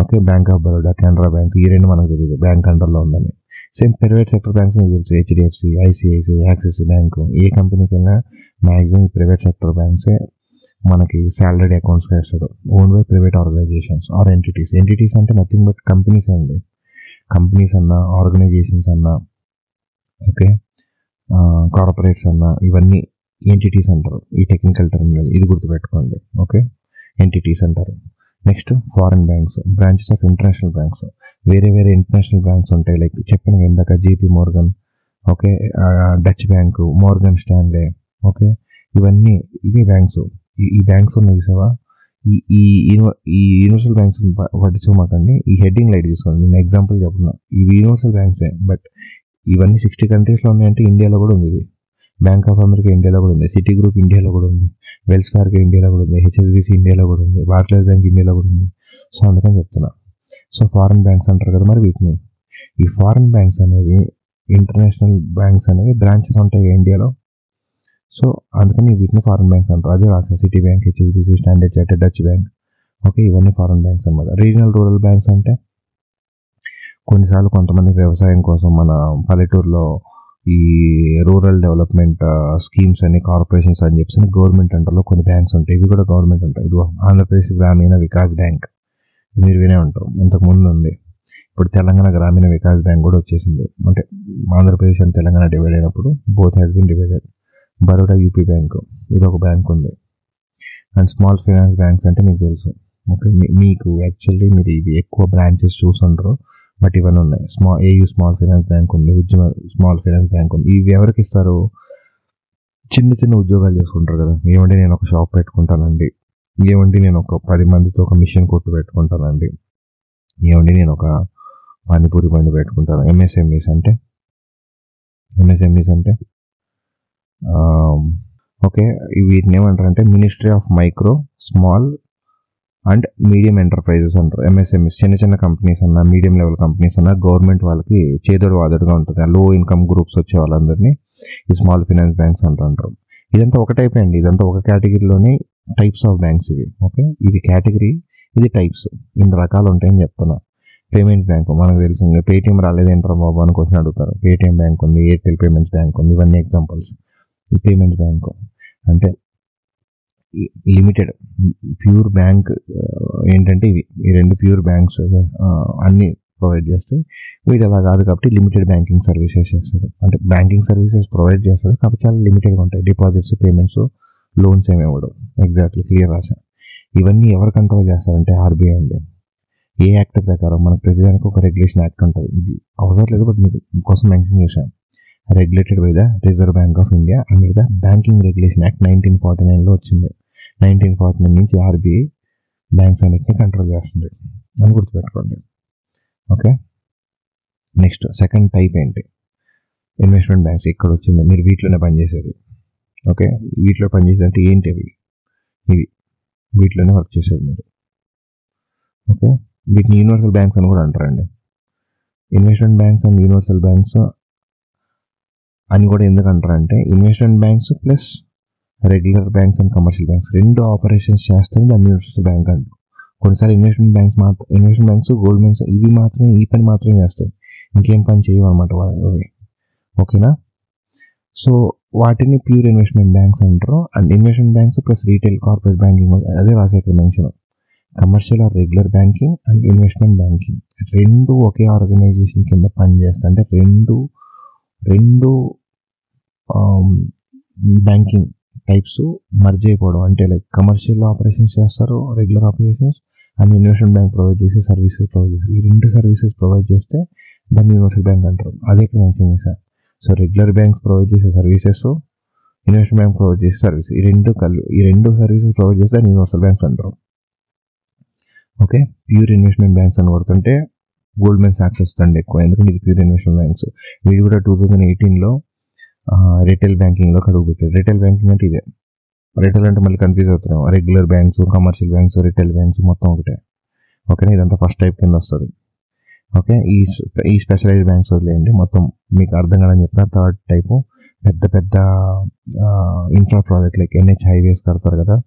Okay, bank of Baroda, Canara bank, ఈ రెండు మనకు తెలియదు బ్యాంక్ అండర్లో ఉందని. సేమ్ ప్రైవేట్ సెక్టర్ బ్యాంక్స్ మీకు తెలుసు, హెచ్డిఎఫ్సి, ఐసిఐసిఐ, యాక్సిస్ బ్యాంకు. ఏ కంపెనీకి వెళ్ళినా మ్యాక్సిమం ప్రైవేట్ సెక్టర్ బ్యాంక్సే మనకి సాలరీ అకౌంట్స్ వేస్తాడు. Own by private organizations or entities. Entities అంటే నథింగ్ బట్ కంపెనీస్ అండి. కంపెనీస్ అన్నా, ఆర్గనైజేషన్స్ అన్నా, ఓకే, కార్పొరేట్స్ అన్నా, ఇవన్నీ ఎంటిటీస్ అంటారు. ఈ టెక్నికల్ టర్మినల్ ఇది గుర్తుపెట్టుకోండి. ఓకే, ఎంటిటీస్ అంటారు. Next foreign banks, branches of international banks. వేరే వేరే ఇంటర్నేషనల్ బ్యాంక్స్ ఉంటాయి. లైక్ చెప్పిన ఇందాక JP Morgan, okay, Deutsche bank, Morgan స్టాన్లే. Okay, ఇవన్నీ ఇవి బ్యాంక్స్. ఈ బ్యాంక్స్ ఉన్నాయి చూసావా, ఈ యూనివర్సల్ బ్యాంక్స్ పట్టించుకోమాకండి. ఈ హెడ్డింగ్ లైట్ తీసుకోండి. నేను ఎగ్జాంపుల్ చెప్తున్నా, ఇవి యూనివర్సల్ బ్యాంక్సే. బట్ ఇవన్నీ 60 కంట్రీస్లో ఉన్నాయంటే ఇండియాలో కూడా ఉంది. ఇది బ్యాంక్ ఆఫ్ అమెరికా ఇండియాలో కూడా ఉంది, సిటీ గ్రూప్ ఇండియాలో కూడా ఉంది, వెల్స్ ఫార్గో ఇండియాలో కూడా ఉంది, హెచ్ఎస్బిసి ఇండియాలో కూడా ఉంది, బార్క్లేస్ బ్యాంక్ ఇండియాలో కూడా ఉంది. సో అందుకని చెప్తున్నా. సో ఫారెన్ బ్యాంక్స్ అంటారు కదా, మరి వీటిని ఈ ఫారెన్ బ్యాంక్స్ అనేవి, ఇంటర్నేషనల్ బ్యాంక్స్ అనేవి బ్రాంచెస్ ఉంటాయి ఇండియాలో. సో అందుకని వీటిని ఫారెన్ బ్యాంక్స్ అంటారు. అదే రాశారు, city bank, HSBC, standard chartered, Dutch bank. Okay, ఇవన్నీ ఫారెన్ బ్యాంక్స్ అనమాట. రీజనల్ రూరల్ బ్యాంక్స్ అంటే కొన్నిసార్లు కొంతమంది వ్యవసాయం కోసం మన పల్లెటూరులో ఈ రూరల్ డెవలప్మెంట్ స్కీమ్స్ అని, కార్పొరేషన్స్ అని చెప్పి గవర్నమెంట్ అంటర్లో కొన్ని బ్యాంక్స్ ఉంటాయి. ఇవి కూడా గవర్నమెంట్ ఉంటాయి. ఇది ఆంధ్రప్రదేశ్ గ్రామీణ వికాస్ బ్యాంక్, మీరు వినే ఉంటారు, ఇంతకుముందు ఉంది. ఇప్పుడు తెలంగాణ గ్రామీణ వికాస్ బ్యాంక్ కూడా వచ్చేసింది. అంటే ఆంధ్రప్రదేశ్ అండ్ తెలంగాణ డివైడ్ అయినప్పుడు both has been divided. Baroda UP bank, ఇది ఒక బ్యాంక్ ఉంది. అండ్ స్మాల్ ఫైనాన్స్ బ్యాంక్స్ అంటే మీకు తెలుసు. ఓకే, మీకు యాక్చువల్లీ మీరు ఇవి ఎక్కువ బ్రాంచెస్ చూసుంటారు, బట్ ఇవన్నీ ఉన్నాయి. ఏయూ స్మాల్ ఫైనాన్స్ బ్యాంక్ ఉంది, ఉద్యమ స్మాల్ ఫైనాన్స్ బ్యాంక్ ఉంది. ఇవి ఎవరికి ఇస్తారు? చిన్న చిన్న ఉద్యోగాలు చేసుకుంటారు కదా. ఏమంటే నేను ఒక షాప్ పెట్టుకుంటానండి, ఏమంటే నేను ఒక 10 మందితో ఒక మిషన్ కొట్టు పెట్టుకుంటానండి, ఏమంటే నేను ఒక పానీపూరి బండి పెట్టుకుంటాను. ఎంఎస్ఎంఈస్ అంటే ఓకే, వీటిని ఏమంటారంటే ministry of micro, small and medium enterprises అంటారు. ఎంఎస్ఎంఈస్ చిన్న చిన్న కంపెనీస్ అన్నా, మీడియం లెవెల్ కంపెనీస్ అన్నా గవర్నమెంట్ వాళ్ళకి చేదోడు వాదోడుగా ఉంటుంది. లో ఇన్కమ్ గ్రూప్స్ వచ్చే వాళ్ళందరినీ ఈ స్మాల్ ఫైనాన్స్ బ్యాంక్స్ అంటారు. ఇదంతా ఒక టైప్ అండి, ఇదంతా ఒక కేటగిరీలోని టైప్స్ ఆఫ్ బ్యాంక్స్ ఇవి. ఓకే, ఇది కేటగిరీ, ఇది టైప్స్. ఇన్ని రకాలు ఉంటాయని చెప్తున్నా. పేమెంట్స్ బ్యాంక్ మనకు తెలుసు, పేటీఎం రాలేదు ఏంట్రా బాబు అని క్వశ్చన్ అడుగుతారు. పేటీఎం బ్యాంక్ ఉంది, ఎయిర్టెల్ పేమెంట్స్ బ్యాంక్ ఉంది, ఇవన్నీ ఎగ్జాంపుల్స్. ఈ పేమెంట్స్ బ్యాంక్ అంటే లిమిటెడ్ ప్యూర్ బ్యాంక్ ఏంటంటే ఇవి ఈ రెండు ప్యూర్ బ్యాంక్స్ అన్నీ ప్రొవైడ్ చేస్తాయి. వీటి అలా కాదు కాబట్టి లిమిటెడ్ బ్యాంకింగ్ సర్వీసెస్ చేస్తారు. అంటే బ్యాంకింగ్ సర్వీసెస్ ప్రొవైడ్ చేస్తారు కాబట్టి చాలా లిమిటెడ్గా ఉంటాయి. డిపాజిట్స్, పేమెంట్స్, లోన్స్ ఏమి ఇవ్వడం. ఎగ్జాక్ట్లీ క్లియర్ రాశా. ఇవన్నీ ఎవరు కంట్రోల్ చేస్తారంటే ఆర్బీఐ అండి. ఏ యాక్ట్ ప్రకారం మనకు ప్రతిదానికి ఒక రెగ్యులేషన్ యాక్ట్ ఉంటుంది. ఇది అవసరం లేదు బట్ మీకు కోసం మెన్షన్ చేశాను. Regulated by the reserve bank of India under the banking regulation act 1949లో వచ్చింది. 1949 నుంచి ఆర్బీఐ బ్యాంక్స్ అన్నిటిని కంట్రోల్ చేస్తుంది అని గుర్తుపెట్టుకోండి. ఓకే, నెక్స్ట్ సెకండ్ టైప్ ఏంటి? Investment banks. ఇక్కడ వచ్చింది, మీరు వీటిలోనే పనిచేసేది. ఓకే, వీటిలో పనిచేసేది అంటే ఏంటి? ఇవి వీటిలోనే వర్క్ చేసేది మీరు. ఓకే, వీటిని యూనివర్సల్ బ్యాంక్స్ అని కూడా అంటారండి. Investment banks and universal banks అని కూడా ఎందుకు అంటారంటే, investment banks plus regular banks and commercial banks రెండు ఆపరేషన్స్ చేస్తుంది దాన్ని యూనివర్సల్ బ్యాంక్ అంటారు. కొన్నిసార్లు ఇన్వెస్ట్మెంట్ బ్యాంక్స్ గోల్డ్మెన్స్ ఇవి మాత్రమే ఈ పని మాత్రమే చేస్తాయి, ఇంకేం పని చేయవన్నమాట అవి. ఓకేనా, సో వాటిని ప్యూర్ ఇన్వెస్ట్మెంట్ బ్యాంక్స్ అంటారు. And investment banks plus retail corporate banking అదే రాసే ఇక్కడ mention. Commercial or regular banking and investment banking రెండు ఒకే ఆర్గనైజేషన్ కింద పనిచేస్తాయి. అంటే రెండు బ్యాంకింగ్ టైప్స్ మర్జ్ అయిపోవడం. అంటే లైక్ కమర్షియల్ ఆపరేషన్స్ చేస్తారు, regular operations, and investment bank provide చేసే సర్వీసెస్ ప్రొవైడ్ చేస్తారు. ఈ రెండు సర్వీసెస్ ప్రొవైడ్ చేస్తే దాన్ని యూనివర్సల్ బ్యాంక్ అంటారు. అదే ఇక్కడ మెన్షన్ చేశారు. సో రెగ్యులర్ బ్యాంక్స్ ప్రొవైడ్ చేసే సర్వీసెస్, ఇన్వెస్ట్మెంట్ బ్యాంక్ ప్రొవైడ్ చేసే సర్వీస్, ఈ రెండు సర్వీసెస్ ప్రొవైడ్ చేస్తే దాన్ని యూనివర్సల్ బ్యాంక్స్ అంటారు. ఓకే, ప్యూర్ ఇన్వెస్ట్మెంట్ బ్యాంక్స్ అని కొడుతుంటే గోల్డ్మెన్ సాక్స్ వస్తుంది ఎక్కువ, ఎందుకంటే ఇది ప్యూర్ ఇన్వెస్ట్మెంట్ బ్యాంక్స్. వీడు కూడా 2018లో రిటైల్ బ్యాంకింగ్లో అడుగు పెట్టారు. రిటైల్ బ్యాంకింగ్ అంటే ఇదే. రిటైల్ అంటే మళ్ళీ కన్ఫ్యూజ్ అవుతున్నాం, regular banks, commercial banks, retail banks మొత్తం ఒకటే. ఓకేనా, ఇదంతా ఫస్ట్ టైప్ కింద వస్తుంది. ఓకే, ఈ స్పెషలైజ్డ్ బ్యాంక్స్ వదిలేయండి, మొత్తం మీకు అర్థం కాదని చెప్పిన థర్డ్ టైపు పెద్ద infra project like NH highways కడతారు కదా,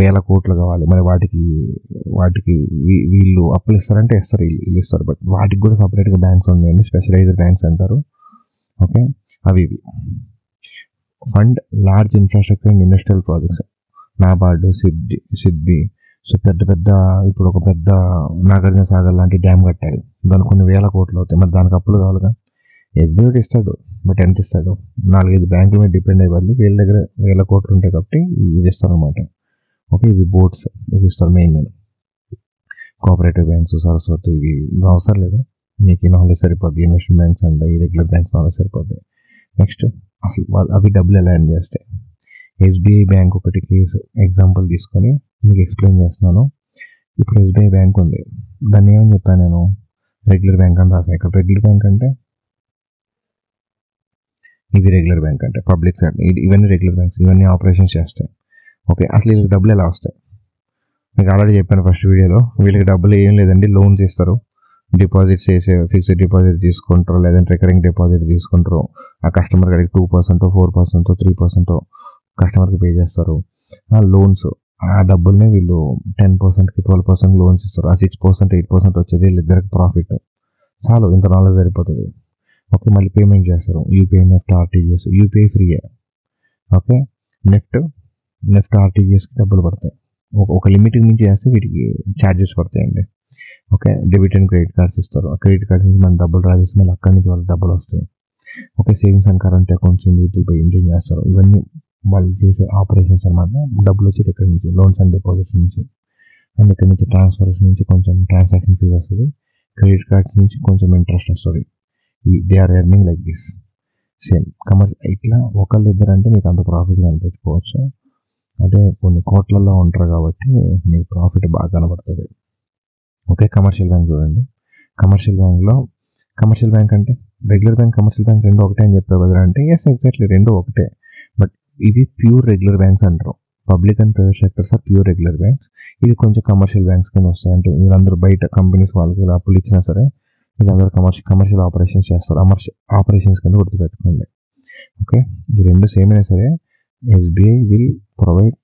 వేల కోట్లు కావాలి, మరి వాటికి వీళ్ళు అప్పులు ఇస్తారంటే వీళ్ళు ఇస్తారు. బట్ వాటికి కూడా సపరేట్గా బ్యాంక్స్ ఉన్నాయండి, స్పెషలైజ్డ్ బ్యాంక్స్ అంటారు. ఓకే, అవి fund large infrastructure and industrial projects, NABARD, SIDBI. So పెద్ద ఇప్పుడు ఒక పెద్ద నాగార్జున సాగర్ లాంటి డ్యామ్ కట్టాలి, దానికి కొన్ని వేల కోట్లు అవుతాయి, మరి దానికి అప్పులు కావాలిగా. SBI ఇస్తాడు, బట్ ఎంత ఇస్తాడు? 4-5 బ్యాంకుల మీద డిపెండ్ అయ్యే వాళ్ళు వీళ్ళ దగ్గర వేల కోట్లు ఉంటాయి కాబట్టి ఇవి ఇస్తారు అనమాట. ఓకే, ఇవి బోర్డ్స్ ఇవి ఇస్తారు మెయిన్. కోఆపరేటివ్ బ్యాంక్స్, సరస్వతి ఇవి అవసరం లేదు, మీకు ఈ నాలెడ్జ్ సరిపోద్ది. ఇన్వెస్ట్మెంట్ బ్యాంక్స్ అండ్ ఈ రెగ్యులర్ బ్యాంక్స్ నాలెడ్జ్ సరిపోద్ది. నెక్స్ట్ అసలు అవి డబ్బులు ఎలా ఎర్న్ చేస్తాయి. SBI బ్యాంక్ ఒకటి కేసు ఎగ్జాంపుల్ తీసుకొని మీకు ఎక్స్ప్లెయిన్ చేస్తున్నాను. ఇప్పుడు SBI బ్యాంక్ ఉంది, దాన్ని ఏమని చెప్పాను నేను, రెగ్యులర్ బ్యాంక్ అని రాసాను. ఇక్కడ రెగ్యులర్ బ్యాంక్ అంటే ఇది రెగ్యులర్ బ్యాంక్ అంటే పబ్లిక్ సెక్టర్, ఇవన్నీ రెగ్యులర్ బ్యాంక్స్, ఇవన్నీ ఆపరేషన్స్ చేస్తాయి. ఓకే, అసలు వీళ్ళకి డబ్బులు ఎలా వస్తాయి? మీకు ఆల్రెడీ చెప్పాను ఫస్ట్ వీడియోలో, వీళ్ళకి డబ్బులు ఏం లేదండి, లోన్స్ ఇస్తారు, డిపాజిట్స్ చేసే ఫిక్స్డ్ డిపాజిట్ తీసుకుంటారు, లేదంటే రికరింగ్ డిపాజిట్ తీసుకుంటారు. ఆ కస్టమర్ కాడికి 2%, 4%, 3% కస్టమర్కి పే చేస్తారు. ఆ లోన్స్, ఆ డబ్బుల్ని వీళ్ళు 10%కి 12% లోన్స్ ఇస్తారు. ఆ 6%, 8% వచ్చేది వీళ్ళిద్దరికి ప్రాఫిట్. చాలు, ఇంత నాలెడ్జ్ సరిపోతుంది. ఓకే, మళ్ళీ పేమెంట్ చేస్తారు, యూపీఐ, నెఫ్ట్, ఆర్టీజీఎస్. యూపీఐ ఫ్రీయే. ఓకే, నెఫ్ట్ ఆర్టీజీఎస్కి డబ్బులు పడతాయి, ఒక లిమిట్కి మించి చేస్తే వీటికి ఛార్జెస్ పడతాయండి. Okay, debit and credit cards ఇస్తారు, ఆ క్రెడిట్ కార్డ్స్ నుంచి మనం డబ్బులు డ్రా చేసి మళ్ళీ అక్కడి నుంచి వాళ్ళకి డబ్బులు వస్తాయి. Okay, savings and current accounts individual maintain చేస్తారు. ఇవన్నీ వాళ్ళు చేసే ఆపరేషన్స్ అనమాట. డబ్బులు వచ్చేది ఇక్కడ నుంచి, లోన్స్ అండ్ డిపాజిట్స్ నుంచి, అండ్ ఇక్కడ నుంచి ట్రాన్స్ఫర్స్ నుంచి కొంచెం ట్రాన్సాక్షన్ ఫీజ్ వస్తుంది, క్రెడిట్ కార్డ్స్ నుంచి కొంచెం ఇంట్రెస్ట్ వస్తుంది. They are earning like this. Same ఇట్లా ఒకళ్ళిద్దరు అంటే మీకు అంత ప్రాఫిట్ కనిపించుకోవచ్చు, అదే కొన్ని కోట్లలో ఉంటారు కాబట్టి మీకు ప్రాఫిట్ బాగా కనబడుతుంది. ఓకే, కమర్షియల్ బ్యాంక్ చూడండి. కమర్షియల్ బ్యాంక్ అంటే రెగ్యులర్ బ్యాంక్, కమర్షియల్ బ్యాంక్ రెండు ఒకటే అని చెప్పే బదులు అంటే ఎస్ ఎగ్జాక్ట్లీ రెండు ఒకటే, బట్ ఇవి ప్యూర్ రెగ్యులర్ బ్యాంక్స్ అంటారు. Public and private sectors are pure regular banks. ఇవి కొంచెం కమర్షియల్ బ్యాంక్స్ కింద వస్తాయి. అంటే వీళ్ళందరూ బయట కంపెనీస్ వాళ్ళకి ఇలా అప్పులు ఇచ్చినా సరే వీళ్ళందరూ కమర్షియల్ ఆపరేషన్స్ చేస్తారు. ఆపరేషన్స్ కింద గుర్తుపెట్టుకోండి. ఓకే, ఈ రెండు సేమ్ అయినా సరే SBI will provide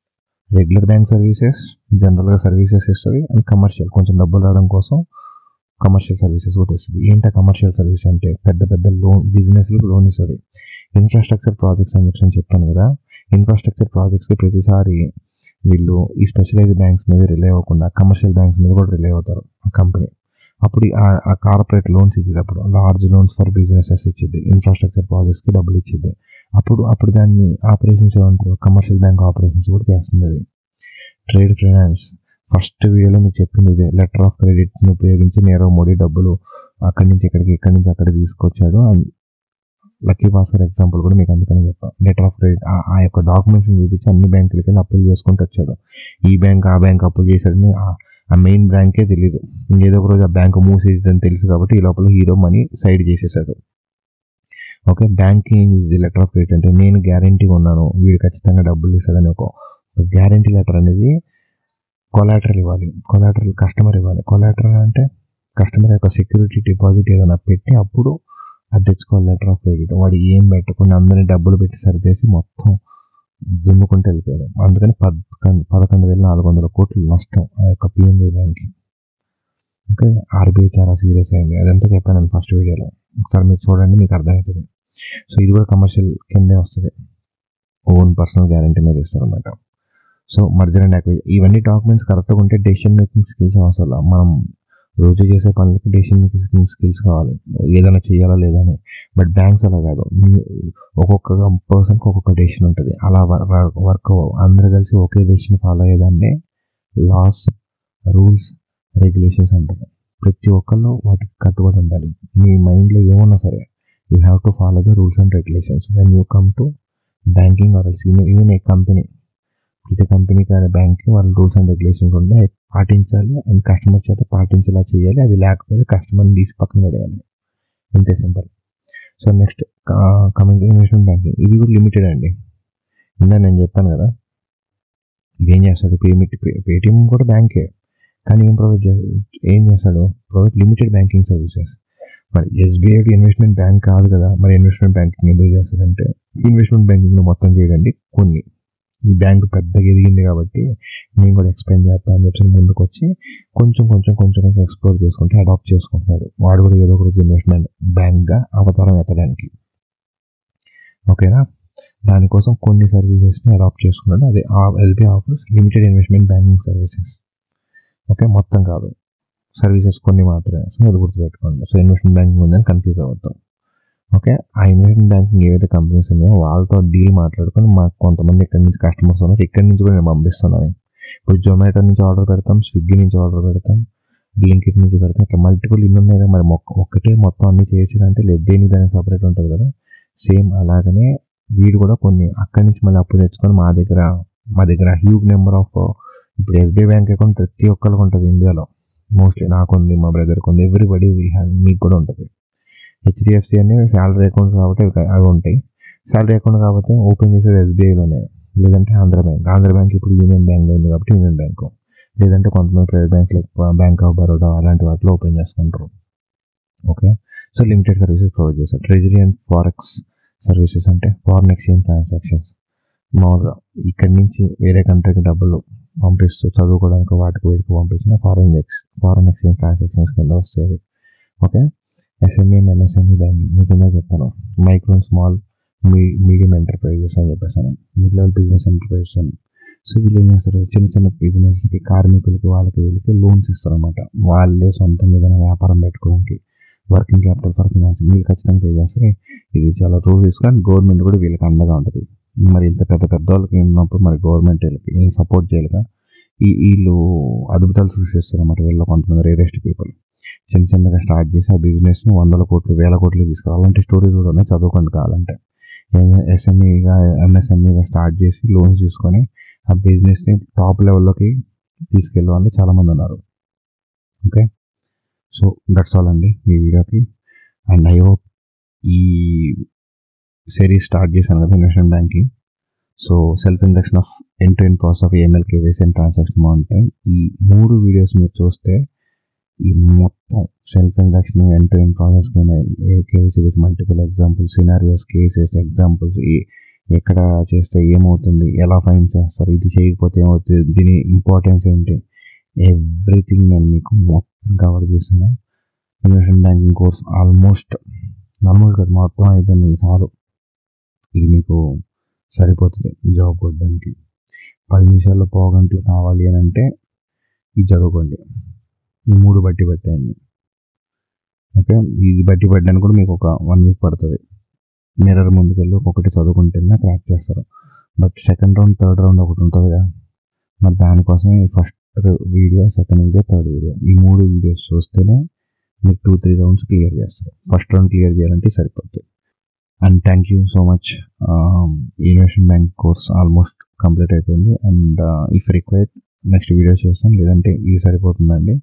regular bank services, జనరల్గా సర్వీసెస్ ఇస్తుంది, అండ్ కమర్షియల్ కొంచెం డబ్బులు రావడం కోసం కమర్షియల్ సర్వీసెస్ కూడా ఇస్తుంది. ఏంటో కమర్షియల్ సర్వీస్ అంటే పెద్ద లోన్, బిజినెస్లకు లోన్ ఇస్తుంది. ఇన్ఫ్రాస్ట్రక్చర్ ప్రాజెక్ట్స్ అని చెప్పాను కదా, ఇన్ఫ్రాస్ట్రక్చర్ ప్రాజెక్ట్స్కి ప్రతిసారి వీళ్ళు ఈ స్పెషలైజ్డ్ బ్యాంక్స్ మీద రిలే అవ్వకుండా కమర్షియల్ బ్యాంక్స్ మీద కూడా రిలే అవుతారు ఆ కంపెనీ. అప్పుడు ఆ కార్పొరేట్ లోన్స్ ఇచ్చేటప్పుడు లార్జ్ లోన్స్ ఫర్ బిజినెసెస్ ఇచ్చింది, ఇన్ఫ్రాస్ట్రక్చర్ ప్రాజెక్ట్స్కి డబ్బులు ఇచ్చింది. అప్పుడు దాన్ని ఆపరేషన్స్ ఏమంటారు, కమర్షియల్ బ్యాంక్ ఆపరేషన్స్ కూడా చేస్తుంది. అది ట్రేడ్ ఫైనాన్స్. ఫస్ట్ వీడియోలో మీకు చెప్పింది ఇదే, లెటర్ ఆఫ్ క్రెడిట్ని ఉపయోగించి నీరవ్ మోడీ డబ్బులు అక్కడి నుంచి అక్కడ తీసుకొచ్చాడు. అండ్ లక్కీ భాస్కర్ ఎగ్జాంపుల్ కూడా మీకు అందుకనే చెప్పాను. లెటర్ ఆఫ్ క్రెడిట్ ఆ యొక్క డాక్యుమెంట్స్ని చూపించి అన్ని బ్యాంకులకి అప్పులు చేసుకుంటూ వచ్చాడు. ఈ బ్యాంక్ ఆ బ్యాంక్ అప్పులు చేశాడని ఆ మెయిన్ బ్యాంకే తెలీదు, ఇంకేదో ఒక రోజు ఆ బ్యాంక్ మూసేసిందని తెలుసు కాబట్టి ఈ లోపల హీరో మనీ సైడ్ చేసేసాడు. ఓకే, బ్యాంక్ ఏం చేసేది, లెటర్ ఆఫ్ క్రెడిట్ అంటే నేను గ్యారంటీగా ఉన్నాను, వీడు ఖచ్చితంగా డబ్బులు ఇస్తాడని ఒక గ్యారంటీ లెటర్ అనేది కొలాటరల్ ఇవ్వాలి, కొలాటరల్ కస్టమర్ ఇవ్వాలి. కొలాటరల్ అంటే కస్టమర్ యొక్క సెక్యూరిటీ డిపాజిట్ ఏదైనా పెట్టి అప్పుడు అది తెచ్చుకోవాలి లెటర్ ఆఫ్ క్రెడిట్. వాడు ఏం పెట్టకుండా అందరినీ డబ్బులు పెట్టి సరిచేసి మొత్తం దున్నుకుంటూ వెళ్ళిపోయాడు. అందుకని 11,400 కోట్లు నష్టం ఆ యొక్క పిఎన్బి బ్యాంక్కి. ఓకే, ఆర్బీఐ చాలా సీరియస్ అయింది. అదంతా చెప్పాను నేను ఫస్ట్ వీడియోలో, ఒకసారి మీరు చూడండి, మీకు అర్థమవుతుంది. సో ఇది కూడా కమర్షియల్ కిందే వస్తుంది, ఓన్ పర్సనల్ గ్యారంటీ మీద ఇస్తారన్నమాట. సో మర్జర్ అండ్ యాక్విజిషన్, ఇవన్నీ డాక్యుమెంట్స్ కరెక్ట్గా ఉంటే డెసిషన్ మేకింగ్ స్కిల్స్ అవసరం. మనం రోజు చేసే పనులకి డెసిషన్ మేకింగ్ స్కిల్స్ కావాలి, ఏదైనా చేయాలా లేదా అని. బట్ బ్యాంక్స్ అలా కాదు, ఒక్కొక్క పర్సన్కి ఒక్కొక్క డెసిషన్ ఉంటుంది. అలా వర్క్ అందరూ కలిసి ఒకే డెసిషన్ ఫాలో అయ్యేదాన్ని లాస్, రూల్స్, రెగ్యులేషన్స్ అంటారు. ప్రతి ఒక్కళ్ళు వాటికి కట్టుబడి ఉండాలి. మీ మైండ్లో ఏమన్నా సరే you have to follow the rules and regulations when you come to banking or even a company. ప్రతి కంపెనీకి అనే బ్యాంక్కి వాళ్ళ రూల్స్ అండ్ రెగ్యులేషన్స్ ఉంటాయి, పాటించాలి. అండ్ కస్టమర్ చేత పాటించేలా చేయాలి. అవి లేకపోతే కస్టమర్ని తీసి పక్కన పడేయాలి, ఇంతే simple. So next coming to investment banking, ఇది కూడా లిమిటెడ్ అండి. ఇందా నేను చెప్పాను కదా, ఇదేం చేస్తాడు, పేటిఎం కూడా బ్యాంకే, కానీ ఏం చేస్తాడు, ప్రొవైడ్ లిమిటెడ్ బ్యాంకింగ్ సర్వీసెస్. మరి ఎస్బీఐ ఇన్వెస్ట్మెంట్ బ్యాంక్ కాదు కదా, మరి ఇన్వెస్ట్మెంట్ బ్యాంకింగ్ ఎందుకు చేస్తుందంటే ఇన్వెస్ట్మెంట్ బ్యాంకింగ్లో మొత్తం చేయడండి. కొన్ని ఈ బ్యాంకు పెద్దగా ఎదిగింది కాబట్టి నేను కూడా ఎక్స్ప్లెయిన్ చేస్తాను అని చెప్పి ముందుకు వచ్చి కొంచెం ఎక్స్ప్లోర్ చేసుకుంటే అడాప్ట్ చేసుకుంటున్నాడు. వాడు కూడా ఏదో ఒక రోజు ఇన్వెస్ట్మెంట్ బ్యాంక్గా అవతారం ఎత్తడానికి. ఓకేనా, దానికోసం కొన్ని సర్వీసెస్ని అడాప్ట్ చేసుకున్నాడు. అదే SBI offers limited investment banking services. Okay, మొత్తం కాదు, సర్వీసెస్ కొన్ని మాత్రమే. సో అది గుర్తుపెట్టుకోండి. సో ఇన్వెస్ట్మెంట్ బ్యాంకింగ్ ఉందని కన్ఫ్యూజ్ అవ్వద్దాం. ఓకే, ఆ ఇన్వెస్ట్మెంట్ బ్యాంకింగ్ ఏవైతే కంపెనీస్ ఉన్నాయో వాళ్ళతో డీల్ మాట్లాడుకొని మాకు కొంతమంది ఇక్కడి నుంచి కస్టమర్స్ ఉన్నారు, ఇక్కడి నుంచి కూడా నేను పంపిస్తున్నాను. ఇప్పుడు జొమాటో నుంచి ఆర్డర్ పెడతాం, స్విగ్గీ నుంచి ఆర్డర్ పెడతాం, బ్లింకిట్ నుంచి పెడతాం, ఇట్లా మల్టిపుల్ ఇన్ని ఉన్నాయి కదా. మరి ఒక్కటే మొత్తం అన్ని చేయొచ్చుదంటే లేదు, దేనికి దానికి సపరేట్ ఉంటుంది కదా. సేమ్ అలాగనే వీడు కూడా కొన్ని అక్కడి నుంచి మళ్ళీ అప్పు తెచ్చుకొని మా దగ్గర హ్యూజ్ నెంబర్ ఆఫ్, ఇప్పుడు ఎస్బీఐ బ్యాంక్ అకౌంట్ ప్రతి ఒక్కరికి ఉంటుంది ఇండియాలో. మోస్ట్లీ నాకుంది, మా బ్రదర్కి ఉంది, ఎవ్రీబడి విల్ హ్యావ్, మీకు కూడా ఉంటుంది. హెచ్డిఎఫ్సి అని శాలరీ అకౌంట్స్ కాబట్టి అవి ఉంటాయి. శాలరీ అకౌంట్ కాబట్టి ఓపెన్ చేసేది ఎస్బీఐలోనే, లేదంటే ఆంధ్ర బ్యాంక్ ఇప్పుడు యూనియన్ బ్యాంక్ అయింది కాబట్టి యూనియన్ బ్యాంకు, లేదంటే కొంతమంది private bank like bank of Baroda అలాంటి వాటిలో ఓపెన్ చేసుకుంటారు. Okay, so limited services provide చేస్తారు. ట్రెజరీ అండ్ ఫారెక్స్ సర్వీసెస్ అంటే ఫారెన్ ఎక్స్చేంజ్ ట్రాన్సాక్షన్స్. మామూలుగా ఇక్కడి నుంచి వేరే కంట్రీకి డబ్బులు పంపిస్తూ చదువుకోవడానికి వాటికి వీటికి పంపించిన ఫారెన్ ఎక్స్చేంజ్ ట్రాన్సాక్షన్స్ కింద వస్తాయి. Okay, SME and MSME banking మీ కింద చెప్పాను. Micro and small medium enterprises అని చెప్పేసాను, మిడ్ లెవెల్ బిజినెస్ ఎంటర్ప్రైజెస్ అని. సో వీళ్ళు ఏం చేస్తారు, చిన్న బిజినెస్కి, కార్మికులకి, వీళ్ళకి లోన్స్ ఇస్తారనమాట. వాళ్ళే సొంతంగా ఏదైనా వ్యాపారం పెట్టుకోవడానికి వర్కింగ్ క్యాపిటల్ ఫర్ ఫినాన్సింగ్ వీళ్ళు ఖచ్చితంగా పే చేస్తారు. ఇది చాలా రూల్స్ తీసుకొని గవర్నమెంట్ కూడా వీళ్ళకి అండగా ఉంటుంది. మరి ఇంత పెద్ద వాళ్ళకి ఉన్నప్పుడు మరి గవర్నమెంట్ వీళ్ళకి సపోర్ట్ చేయాలిగా. వీళ్ళు అద్భుతాలు సృష్టిస్తారు అన్నమాట. వీళ్ళు కొంతమంది రేరెస్ట్ పీపుల్ చిన్నగా స్టార్ట్ చేసి ఆ బిజినెస్ని 100 కోట్లు 1000 కోట్లు తీసుకురావాలి. అలాంటి స్టోరీస్ కూడా ఉన్నాయి, చదువుకోండి కావాలంటే. ఎస్ఎంఈగా ఎంఎస్ఎంఈగా స్టార్ట్ చేసి లోన్స్ తీసుకొని ఆ బిజినెస్ని టాప్ లెవెల్లోకి తీసుకెళ్ళే వాళ్ళు చాలామంది ఉన్నారు. ఓకే, సో దట్స్ ఆల్ అండి ఈ వీడియోకి. అండ్ ఐ హోప్ ఈ సిరీస్ స్టార్ట్ చేశాను కదా investment banking. So self induction of end to end process of AML, KYC and transaction monitoring, ఈ 3 వీడియోస్ మీరు చూస్తే ఈ మొత్తం self induction, end to end process, KYC with multiple examples, scenarios, cases, examples, ఎక్కడ చేస్తే ఏమవుతుంది, ఎలా ఫైన్ చేస్తారు, ఇది చేయకపోతే ఏమవుతుంది, దీని ఇంపార్టెన్స్ ఏంటి, ఎవ్రీథింగ్ నేను మీకు మొత్తం కవర్ చేశాను. ఇన్వెస్ట్మెంట్ బ్యాంకింగ్ కోర్స్ ఆల్మోస్ట్ కాదు మొత్తం అయిపోయింది. చాలు, ఇది మీకు సరిపోతుంది జాబ్ కొట్టడానికి. 10 నిమిషాల్లో పావుగంటలు కావాలి అని అంటే ఇది చదువుకోండి, ఈ 3 బట్టి పెట్టండి. ఓకే, ఇది బట్టి పెట్టడానికి కూడా మీకు ఒక 1 వీక్ పడుతుంది. మిర్రర్ ముందుకెళ్ళి ఒక్కొక్కటి చదువుకుంటూ వెళ్ళినా క్రాక్ చేస్తారు. But second round, third round ఒకటి ఉంటుంది కదా, మరి దానికోసమే first video, second video, third video, ఈ 3 వీడియోస్ చూస్తేనే మీరు 2-3 రౌండ్స్ క్లియర్ చేస్తారు. ఫస్ట్ రౌండ్ క్లియర్ చేయాలంటే సరిపోతుంది. And thank you so much. Investment bank course almost complete అయిపోయింది. And if required next videos చేస్తాను, లేదంటే ఇది సరిపోతుందండి.